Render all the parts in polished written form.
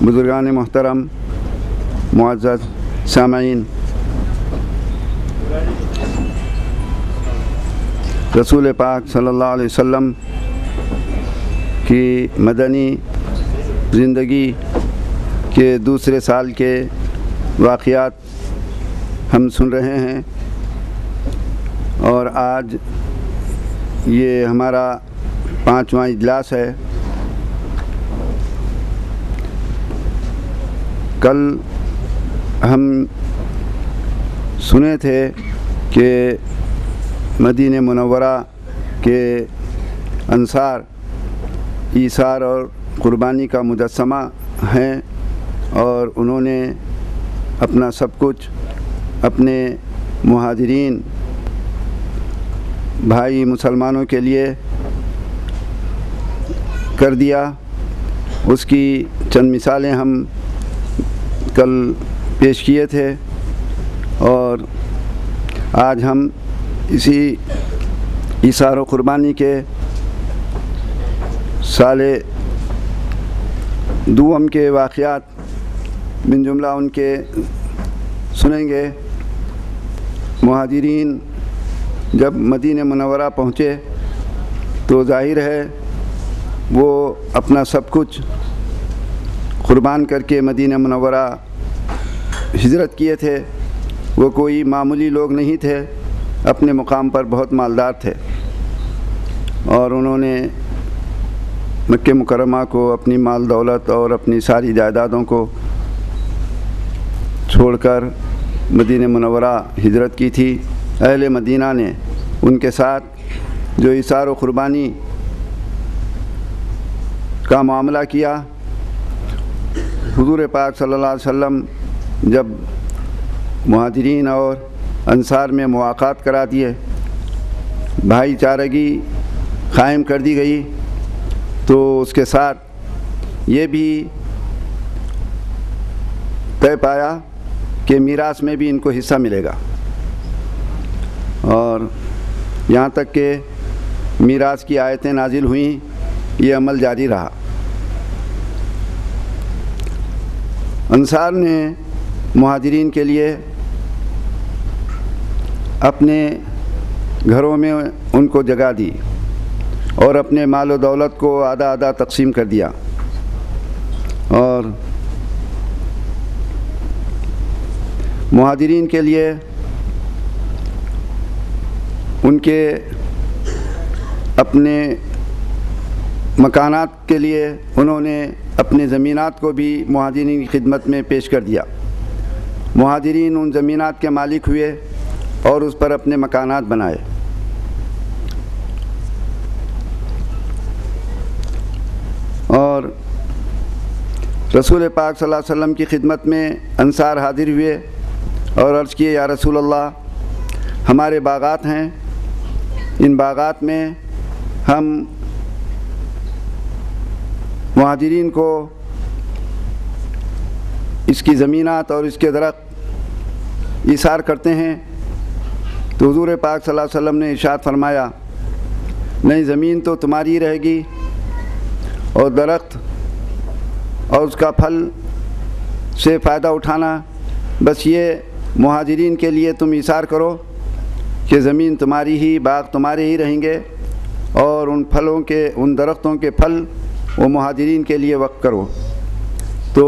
بزرگان محترم، معزز سامعین، رسول پاک صلی اللہ علیہ وسلم کی مدنی زندگی کے دوسرے سال کے واقعات ہم سن رہے ہیں، اور آج یہ ہمارا 5واں اجلاس ہے۔ کل ہم سنے تھے کہ مدینہ منورہ کے انصار ایثار اور قربانی کا مجسمہ ہیں، اور انہوں نے اپنا سب کچھ اپنے مہاجرین بھائی مسلمانوں کے لیے کر دیا۔ اس کی چند مثالیں ہم کل پیش کیے تھے، اور آج ہم اسی ایثار و قربانی کے سال دوم کے واقعات من جملہ ان کے سنیں گے۔ مہاجرین جب مدینہ منورہ پہنچے تو ظاہر ہے وہ اپنا سب کچھ قربان کر کے مدینہ منورہ ہجرت کیے تھے۔ وہ کوئی معمولی لوگ نہیں تھے، اپنے مقام پر بہت مالدار تھے، اور انہوں نے مکہ مکرمہ کو، اپنی مال دولت اور اپنی ساری جائیدادوں کو چھوڑ کر مدینہ منورہ ہجرت کی تھی۔ اہل مدینہ نے ان کے ساتھ جو ایثار و قربانی کا معاملہ کیا، حضور پاک صلی اللہ علیہ وسلم جب مہاجرین اور انصار میں مواقعات کرا دیے، بھائی چارگی قائم کر دی گئی، تو اس کے ساتھ یہ بھی طے پایا کہ میراث میں بھی ان کو حصہ ملے گا، اور یہاں تک کہ میراث کی آیتیں نازل ہوئیں، یہ عمل جاری رہا۔ انصار نے مہاجرین کے لیے اپنے گھروں میں ان کو جگہ دی، اور اپنے مال و دولت کو آدھا آدھا تقسیم کر دیا، اور مہاجرین کے لیے ان کے اپنے مکانات کے لیے انہوں نے اپنے زمینات کو بھی مہاجرین کی خدمت میں پیش کر دیا۔ مہاجرین ان زمینات کے مالک ہوئے اور اس پر اپنے مکانات بنائے۔ اور رسول پاک صلی اللہ علیہ وسلم کی خدمت میں انصار حاضر ہوئے اور عرض کیے، یا رسول اللہ، ہمارے باغات ہیں، ان باغات میں ہم مہاجرین کو اس کی زمینات اور اس کے درخت ایثار کرتے ہیں۔ تو حضور پاک صلی اللہ علیہ وسلم نے ارشاد فرمایا، نہیں، زمین تو تمہاری رہے گی، اور درخت اور اس کا پھل سے فائدہ اٹھانا بس یہ مہاجرین کے لیے تم ایثار کرو کہ زمین تمہاری ہی، باغ تمہارے ہی رہیں گے، اور ان پھلوں کے، ان درختوں کے پھل وہ مہاجرین کے لیے وقف کرو۔ تو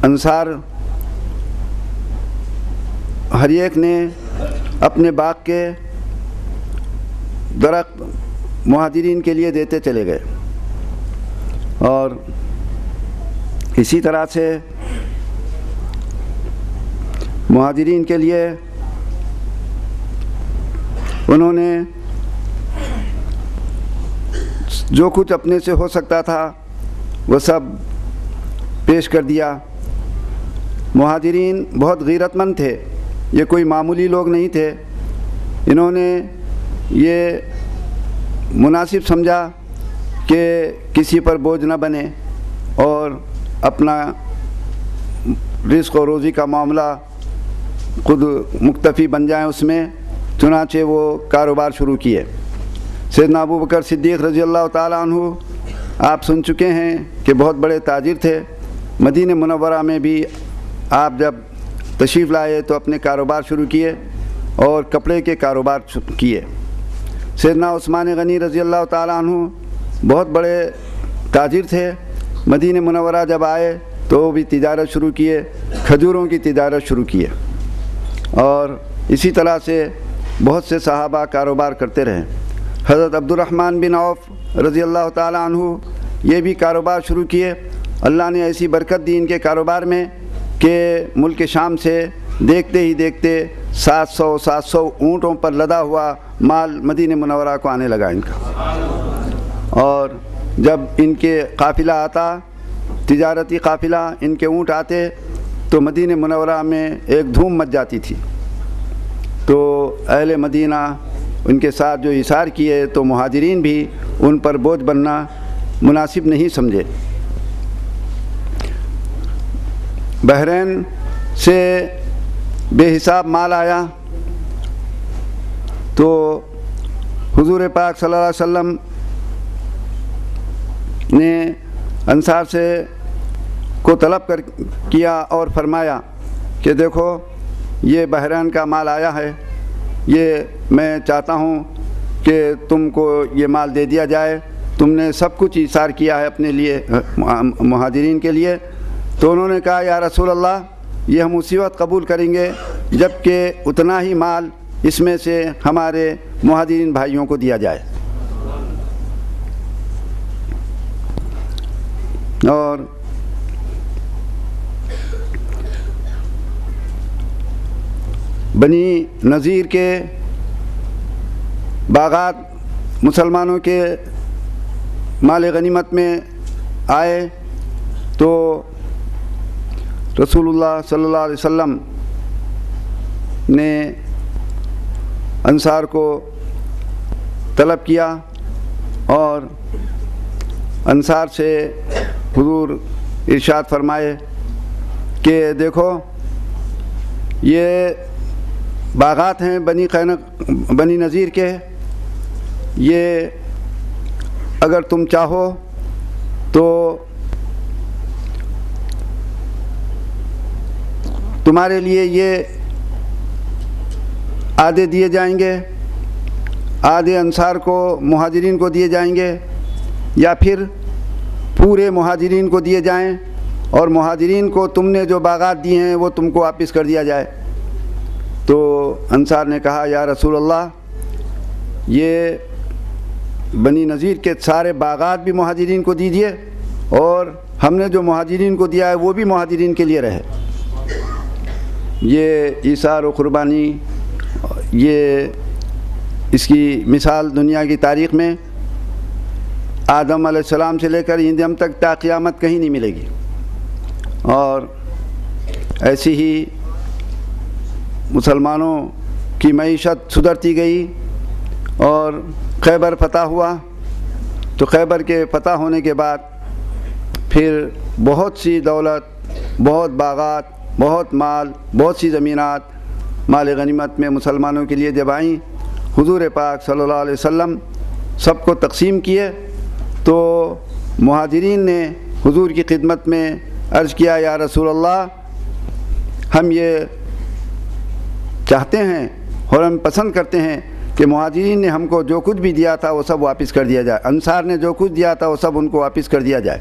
انصار ہر ایک نے اپنے باغ کے درخت مہاجرین کے لیے دیتے چلے گئے، اور اسی طرح سے مہاجرین کے لیے انہوں نے جو کچھ اپنے سے ہو سکتا تھا وہ سب پیش کر دیا۔ مہاجرین بہت غیرت مند تھے، یہ کوئی معمولی لوگ نہیں تھے۔ انہوں نے یہ مناسب سمجھا کہ کسی پر بوجھ نہ بنے اور اپنا رزق و روزی کا معاملہ خود مکتفی بن جائیں اس میں، چنانچہ وہ کاروبار شروع کیے۔ سیدنا ابو بکر صدیق رضی اللہ تعالیٰ عنہ آپ سن چکے ہیں کہ بہت بڑے تاجر تھے. مدینہ منورہ میں بھی آپ جب تشریف لائے تو اپنے کاروبار شروع کیے اور کپڑے کے کاروبار کیے. سیدنا عثمان غنی رضی اللہ تعالیٰ عنہ بہت بڑے تاجر تھے. مدینہ منورہ جب آئے تو وہ بھی تجارت شروع کیے, کھجوروں کی تجارت شروع کیے, اور اسی طرح سے بہت سے صحابہ کاروبار کرتے رہے. حضرت عبد الرحمن بن عوف رضی اللہ تعالیٰ عنہ یہ بھی کاروبار شروع کیے. اللہ نے ایسی برکت دی ان کے کاروبار میں کہ ملک شام سے دیکھتے ہی دیکھتے 700 اونٹوں پر لدا ہوا مال مدینہ منورہ کو آنے لگا ان کا. اور جب ان کے قافلہ آتا, تجارتی قافلہ, ان کے اونٹ آتے تو مدینہ منورہ میں ایک دھوم مچ جاتی تھی. تو اہل مدینہ ان کے ساتھ جو ایثار کیے تو مہاجرین بھی ان پر بوجھ بننا مناسب نہیں سمجھے. بحرین سے بے حساب مال آیا تو حضور پاک صلی اللہ علیہ وسلم نے انصار سے کو طلب کیا اور فرمایا کہ دیکھو یہ بحرین کا مال آیا ہے, یہ میں چاہتا ہوں کہ تم کو یہ مال دے دیا جائے, تم نے سب کچھ ایثار کیا ہے اپنے لیے, مہاجرین کے لیے. تو انہوں نے کہا یا رسول اللہ یہ ہم اسی وقت قبول کریں گے جب کہ اتنا ہی مال اس میں سے ہمارے مہاجرین بھائیوں کو دیا جائے. اور بنی نذیر کے باغات مسلمانوں کے مال غنیمت میں آئے تو رسول اللہ صلی اللہ علیہ وسلم نے انصار کو طلب کیا اور انصار سے حضور ارشاد فرمائے کہ دیکھو یہ باغات ہیں بنی نذیر کے, یہ اگر تم چاہو تو تمہارے لیے یہ آدھے دیے جائیں گے, آدھے انصار کو مہاجرین کو دیے جائیں گے, یا پھر پورے مہاجرین کو دیے جائیں اور مہاجرین کو تم نے جو باغات دیے ہیں وہ تم کو واپس کر دیا جائے. تو انصار نے کہا یا رسول اللہ یہ بنی نذیر کے سارے باغات بھی مہاجرین کو دیجیے اور ہم نے جو مہاجرین کو دیا ہے وہ بھی مہاجرین کے لیے رہے. یہ ایثار و قربانی, یہ اس کی مثال دنیا کی تاریخ میں آدم علیہ السلام سے لے کر ہم تک تا قیامت کہیں نہیں ملے گی. اور ایسی ہی مسلمانوں کی معیشت سدھرتی گئی اور خیبر فتح ہوا. تو خیبر کے فتح ہونے کے بعد پھر بہت سی دولت, بہت باغات, بہت مال, بہت سی زمینات مال غنیمت میں مسلمانوں کے لیے جب آئیں, حضور پاک صلی اللہ علیہ وسلم سب کو تقسیم کیے. تو مہاجرین نے حضور کی خدمت میں عرض کیا یا رسول اللہ ہم یہ چاہتے ہیں اور ہم پسند کرتے ہیں کہ مہاجرین نے ہم کو جو کچھ بھی دیا تھا وہ سب واپس کر دیا جائے, انصار نے جو کچھ دیا تھا وہ سب ان کو واپس کر دیا جائے.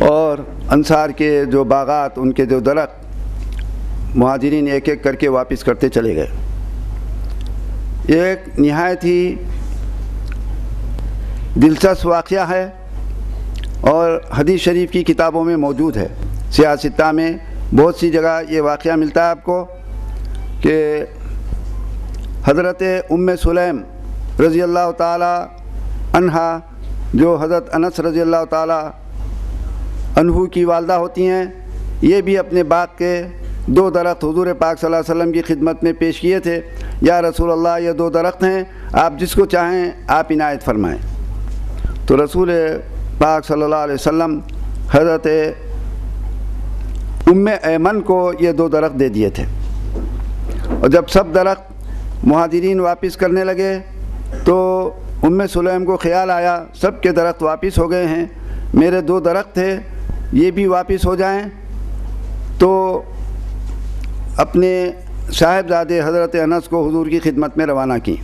اور انصار کے جو باغات, ان کے جو درخت مہاجرین ایک ایک کر کے واپس کرتے چلے گئے. ایک نہایت ہی دلچسپ واقعہ ہے اور حدیث شریف کی کتابوں میں موجود ہے. سیاستہ میں بہت سی جگہ یہ واقعہ ملتا ہے آپ کو کہ حضرت ام سلیم رضی اللہ تعالی عنہا جو حضرت انس رضی اللہ تعالی عنہ کی والدہ ہوتی ہیں, یہ بھی اپنے باغ کے 2 درخت حضور پاک صلی اللہ علیہ وسلم کی خدمت میں پیش کیے تھے. یا رسول اللہ یہ 2 درخت ہیں, آپ جس کو چاہیں آپ عنایت فرمائیں. تو رسول پاک صلی اللہ علیہ وسلم حضرت ام ایمن کو یہ 2 درخت دے دیے تھے. اور جب سب درخت مہاجرین واپس کرنے لگے تو ام سلیم کو خیال آیا سب کے درخت واپس ہو گئے ہیں، میرے 2 درخت تھے یہ بھی واپس ہو جائیں، تو اپنے صاحبزادے حضرت انس کو حضور کی خدمت میں روانہ کی۔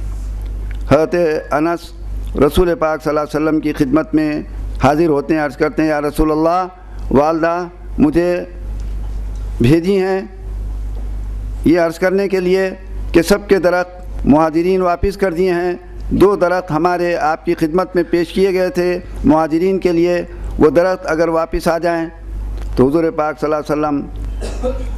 حضرت انس رسول پاک صلی اللہ علیہ وسلم کی خدمت میں حاضر ہوتے ہیں، عرض کرتے ہیں یا رسول اللہ، والدہ مجھے بھیجی ہیں یہ عرض کرنے کے لیے کہ سب کے درخت مہاجرین واپس کر دیے ہیں، 2 درخت ہمارے آپ کی خدمت میں پیش کیے گئے تھے مہاجرین کے لیے، وہ درخت اگر واپس آ جائیں۔ تو حضور پاک صلی اللہ علیہ وسلم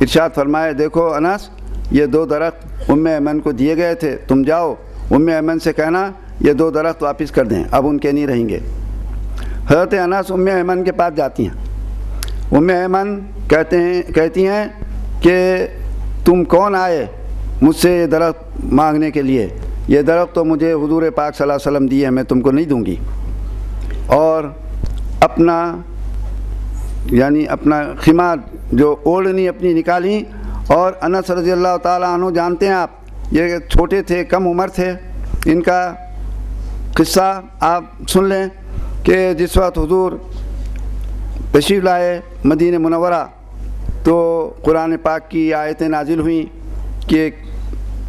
ارشاد فرمائے دیکھو انس، یہ 2 درخت ام ایمن کو دیے گئے تھے، تم جاؤ ام ایمن سے کہنا یہ 2 درخت واپس کر دیں، اب ان کے نہیں رہیں گے۔ حضرت انس ام ایمن کے پاس جاتی ہیں، ام ایمن کہتی ہیں کہ تم کون آئے مجھ سے یہ درخت مانگنے کے لیے؟ یہ درخت تو مجھے حضور پاک صلی اللہ علیہ وسلم دیے ہیں، میں تم کو نہیں دوں گی۔ اور اپنا خمار جو اوڑھنی اپنی نکالی، اور انس رضی اللہ تعالیٰ عنہ جانتے ہیں آپ یہ چھوٹے تھے، کم عمر تھے، ان کا قصہ آپ سن لیں کہ جس وقت حضور تشریف لائے مدینہ منورہ تو قرآن پاک کی آیتیں نازل ہوئیں کہ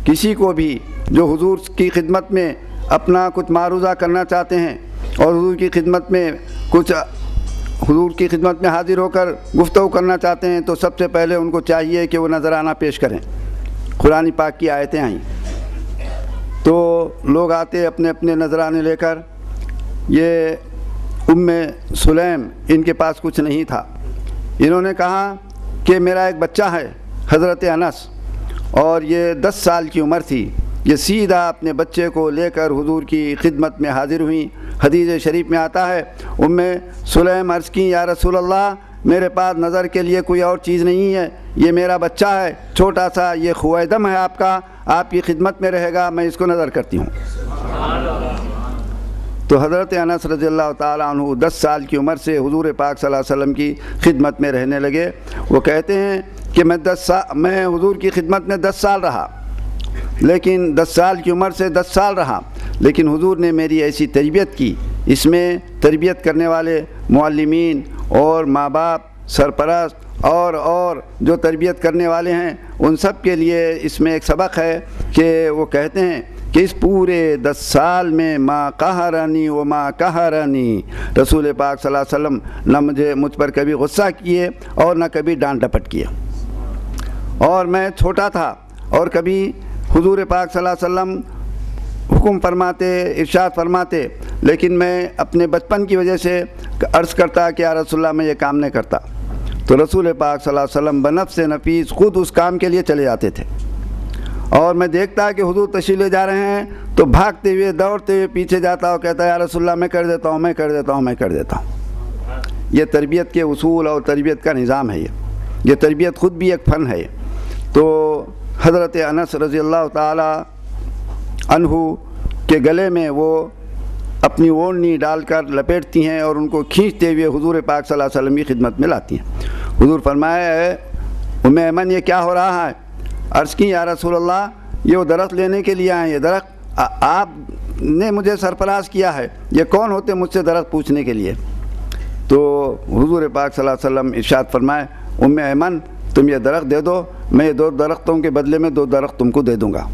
کسی کو بھی جو حضور کی خدمت میں اپنا کچھ معروضہ کرنا چاہتے ہیں اور حضور کی خدمت میں حاضر ہو کر گفتگو کرنا چاہتے ہیں، تو سب سے پہلے ان کو چاہیے کہ وہ نذرانہ پیش کریں۔ قرآن پاک کی آیتیں آئیں تو لوگ آتے اپنے اپنے نذرانے لے کر، یہ ام سلیم ان کے پاس کچھ نہیں تھا، انہوں نے کہا کہ میرا ایک بچہ ہے حضرت انس، اور یہ 10 سال کی عمر تھی، یہ سیدھا اپنے بچے کو لے کر حضور کی خدمت میں حاضر ہوئیں۔ حدیث شریف میں آتا ہے ام سلیم عرض کی یا رسول اللہ، میرے پاس نظر کے لیے کوئی اور چیز نہیں ہے، یہ میرا بچہ ہے چھوٹا سا، یہ خویدم ہے آپ کا، آپ کی خدمت میں رہے گا، میں اس کو نظر کرتی ہوں۔ تو حضرت انس رضی اللہ تعالیٰ عنہ 10 سال کی عمر سے حضور پاک صلی اللہ علیہ وسلم کی خدمت میں رہنے لگے۔ وہ کہتے ہیں کہ میں حضور کی خدمت میں 10 سال رہا، لیکن 10 سال کی عمر سے 10 سال رہا، لیکن حضور نے میری ایسی تربیت کی، اس میں تربیت کرنے والے معلمین اور ماں باپ، سرپرست اور جو تربیت کرنے والے ہیں ان سب کے لیے اس میں ایک سبق ہے کہ وہ کہتے ہیں کہ اس پورے 10 سال میں ما قہرنی و ما قہرنی، رسول پاک صلی اللہ علیہ وسلم نہ مجھ پر کبھی غصہ کیے اور نہ کبھی ڈانٹ ڈپٹ کیا، اور میں چھوٹا تھا اور کبھی حضور پاک صلی اللہ علیہ وسلم حکم فرماتے، ارشاد فرماتے، لیکن میں اپنے بچپن کی وجہ سے عرض کرتا کہ یا رسول اللہ میں یہ کام نہیں کرتا، تو رسول پاک صلی اللہ علیہ وسلم بنفس نفیس خود اس کام کے لیے چلے جاتے تھے، اور میں دیکھتا کہ حضور تشریف لے جا رہے ہیں تو بھاگتے ہوئے دوڑتے ہوئے پیچھے جاتا اور کہتا یا رسول اللہ میں کر دیتا ہوں، میں کر دیتا ہوں، میں کر دیتا ہوں۔ یہ تربیت کے اصول اور تربیت کا نظام ہے، یہ تربیت خود بھی ایک فن ہے۔ تو حضرت انس رضی اللہ تعالی عنہ کے گلے میں وہ اپنی اوڑھنی ڈال کر لپیٹتی ہیں اور ان کو کھینچتے ہوئے حضور پاک صلی اللہ علیہ وسلم کی خدمت میں لاتی ہیں۔ حضور فرمایا اے ام ایمن یہ کیا ہو رہا ہے؟ عرض کی یا رسول اللہ یہ وہ درخت لینے کے لیے آئے، یہ درخت آپ نے مجھے سرفراز کیا ہے، یہ کون ہوتے مجھ سے درخت پوچھنے کے لیے؟ تو حضور پاک صلی اللہ علیہ وسلم ارشاد فرمائے ام ایمن تم یہ درخت دے دو، میں 2 درختوں کے بدلے میں 2 درخت تم کو دے دوں گا۔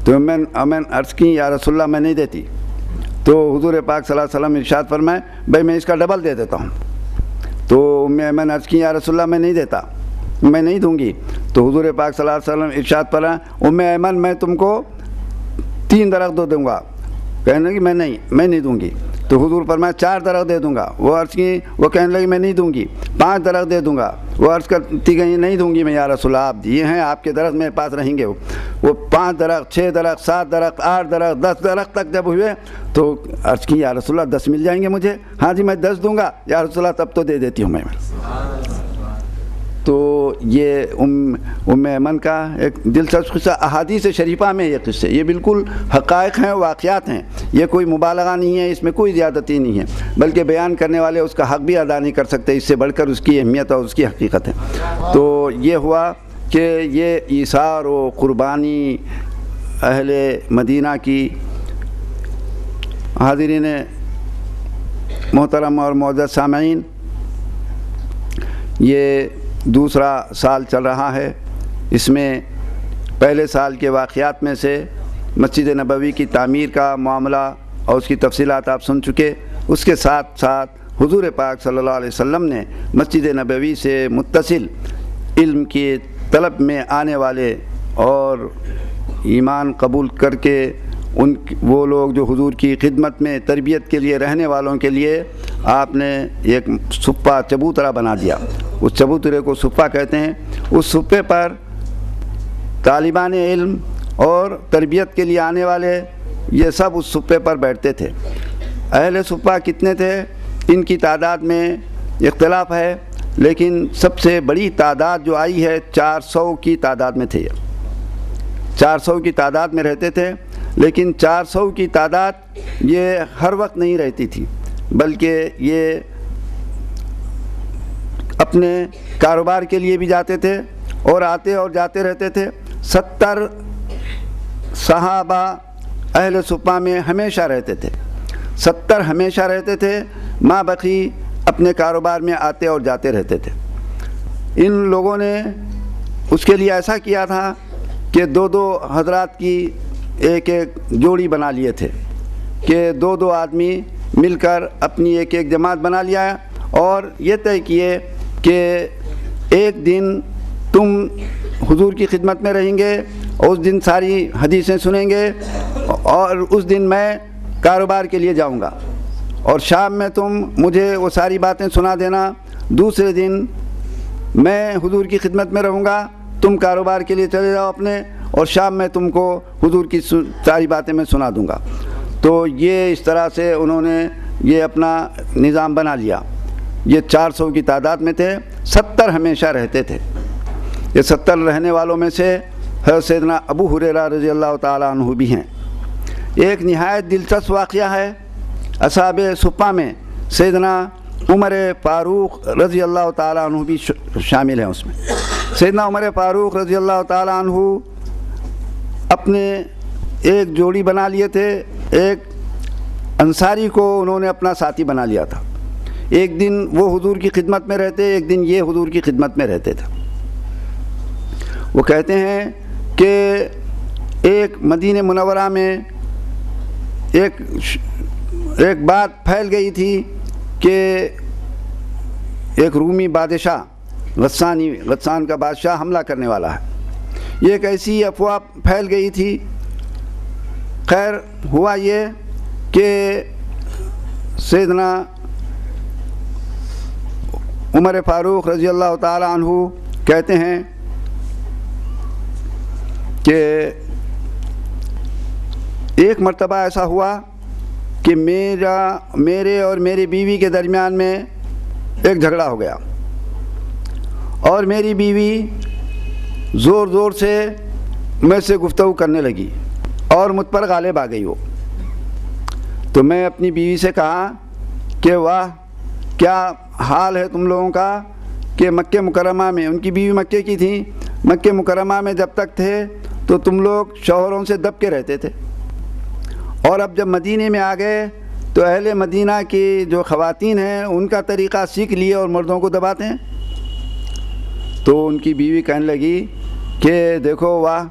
تو امن عرض کی یا رسول اللہ میں نہیں دیتی، تو حضور پاک صلی اللہ علیہ وسلم ارشاد فرمائے بھائی میں اس کا ڈبل دے دیتا ہوں۔ تو ام ایمن عرض کی یا رسول اللہ میں نہیں دیتا، میں نہیں دوں گی۔ تو حضور پاک صلی اللہ علیہ وسلم ارشاد فرمائے ام ایمن میں تم کو 3 درخت دوں گا، کہنے لگی میں نہیں دوں گی۔ تو حضور فرمایا 4 درخت دے دوں گا، وہ عرض کی وہ کہنے لگی میں نہیں دوں گی۔ 5 درخت دے دوں گا، وہ عرض کرتی گئی نہیں دوں گی میں یا رسول اللہ، آپ دیے ہیں آپ کے درخت میرے پاس رہیں گے۔ وہ 5 درخت 6 درخت 7 درخت 8 درخت 10 درخت تک جب ہوئے تو عرض کی یا رسول اللہ 10 مل جائیں گے مجھے؟ ہاں جی میں 10 دوں گا یا رسول اللہ، تب تو دے دیتی ہوں میں۔ تو یہ ام ایمن کا ایک دلچسپ قصہ، احادیث شریفہ میں یہ قصے، یہ بالکل حقائق ہیں، واقعات ہیں، یہ کوئی مبالغہ نہیں ہے، اس میں کوئی زیادتی نہیں ہے، بلکہ بیان کرنے والے اس کا حق بھی ادا نہیں کر سکتے، اس سے بڑھ کر اس کی اہمیت اور اس کی حقیقت ہے۔ تو یہ ہوا کہ یہ ایثار و قربانی اہل مدینہ کی حاضرین محترم اور معزز سامعین، یہ دوسرا سال چل رہا ہے۔ اس میں پہلے سال کے واقعات میں سے مسجد نبوی کی تعمیر کا معاملہ اور اس کی تفصیلات آپ سن چکے۔ اس کے ساتھ ساتھ حضور پاک صلی اللہ علیہ وسلم نے مسجد نبوی سے متصل علم کی طلب میں آنے والے اور ایمان قبول کر کے وہ لوگ جو حضور کی خدمت میں تربیت کے لیے رہنے والوں کے لیے آپ نے ایک صفہ چبوترا بنا دیا۔ اس چبوترے کو صفہ کہتے ہیں۔ اس صفے پر طالبان علم اور تربیت کے لیے آنے والے یہ سب اس صفے پر بیٹھتے تھے۔ اہل صفہ کتنے تھے ان کی تعداد میں اختلاف ہے، لیکن سب سے بڑی تعداد جو آئی ہے 400 کی تعداد میں تھے۔ 400 کی تعداد میں رہتے تھے، لیکن 400 کی تعداد یہ ہر وقت نہیں رہتی تھی، بلکہ یہ اپنے کاروبار کے لیے بھی جاتے تھے اور آتے اور جاتے رہتے تھے۔ 70 صحابہ اہل صفہ میں ہمیشہ رہتے تھے، 70 ہمیشہ رہتے تھے، ماں بقی اپنے کاروبار میں آتے اور جاتے رہتے تھے۔ ان لوگوں نے اس کے لیے ایسا کیا تھا کہ دو حضرات کی ایک جوڑی بنا لیے تھے کہ دو آدمی مل کر اپنی ایک جماعت بنا لیا اور یہ طے کیے کہ ایک دن تم حضور کی خدمت میں رہیں گے، اس دن ساری حدیثیں سنیں گے، اور اس دن میں کاروبار کے لیے جاؤں گا، اور شام میں تم مجھے وہ ساری باتیں سنا دینا۔ دوسرے دن میں حضور کی خدمت میں رہوں گا، تم کاروبار کے لیے چلے جاؤ اپنے، اور شام میں تم کو حضور کی ساری باتیں میں سنا دوں گا۔ تو یہ اس طرح سے انہوں نے یہ اپنا نظام بنا لیا۔ یہ 400 کی تعداد میں تھے، 70 ہمیشہ رہتے تھے۔ یہ 70 رہنے والوں میں سے حضرت سیدنا ابو ہریرہ رضی اللہ تعالیٰ عنہ بھی ہیں۔ ایک نہایت دلچسپ واقعہ ہے، اصحاب صفہ میں سیدنا عمر فاروق رضی اللہ تعالیٰ عنہ بھی شامل ہیں۔ اس میں سیدنا عمر فاروق رضی اللہ تعالیٰ عنہ اپنے ایک جوڑی بنا لیے تھے، ایک انصاری کو انہوں نے اپنا ساتھی بنا لیا تھا۔ ایک دن وہ حضور کی خدمت میں رہتے، ایک دن یہ حضور کی خدمت میں رہتے تھے۔ وہ کہتے ہیں کہ ایک مدینہ منورہ میں ایک بات پھیل گئی تھی کہ ایک رومی بادشاہ غسان کا بادشاہ حملہ کرنے والا ہے۔ یہ ایک ایسی افواہ پھیل گئی تھی۔ خیر ہوا یہ کہ سیدنا عمر فاروق رضی اللہ تعالی عنہ کہتے ہیں کہ ایک مرتبہ ایسا ہوا کہ میرے اور میری بیوی کے درمیان میں ایک جھگڑا ہو گیا، اور میری بیوی زور زور سے مجھ سے گفتگو کرنے لگی اور مجھ پر غالب آ گئی وہ۔ تو میں اپنی بیوی سے کہا کہ واہ کیا حال ہے تم لوگوں کا، کہ مکہ مکرمہ میں، ان کی بیوی مکے کی تھیں، مکہ مکرمہ میں جب تک تھے تو تم لوگ شوہروں سے دب کے رہتے تھے، اور اب جب مدینے میں آ گئے تو اہل مدینہ کی جو خواتین ہیں ان کا طریقہ سیکھ لیے اور مردوں کو دباتے ہیں۔ تو ان کی بیوی کہنے لگی کہ دیکھو واہ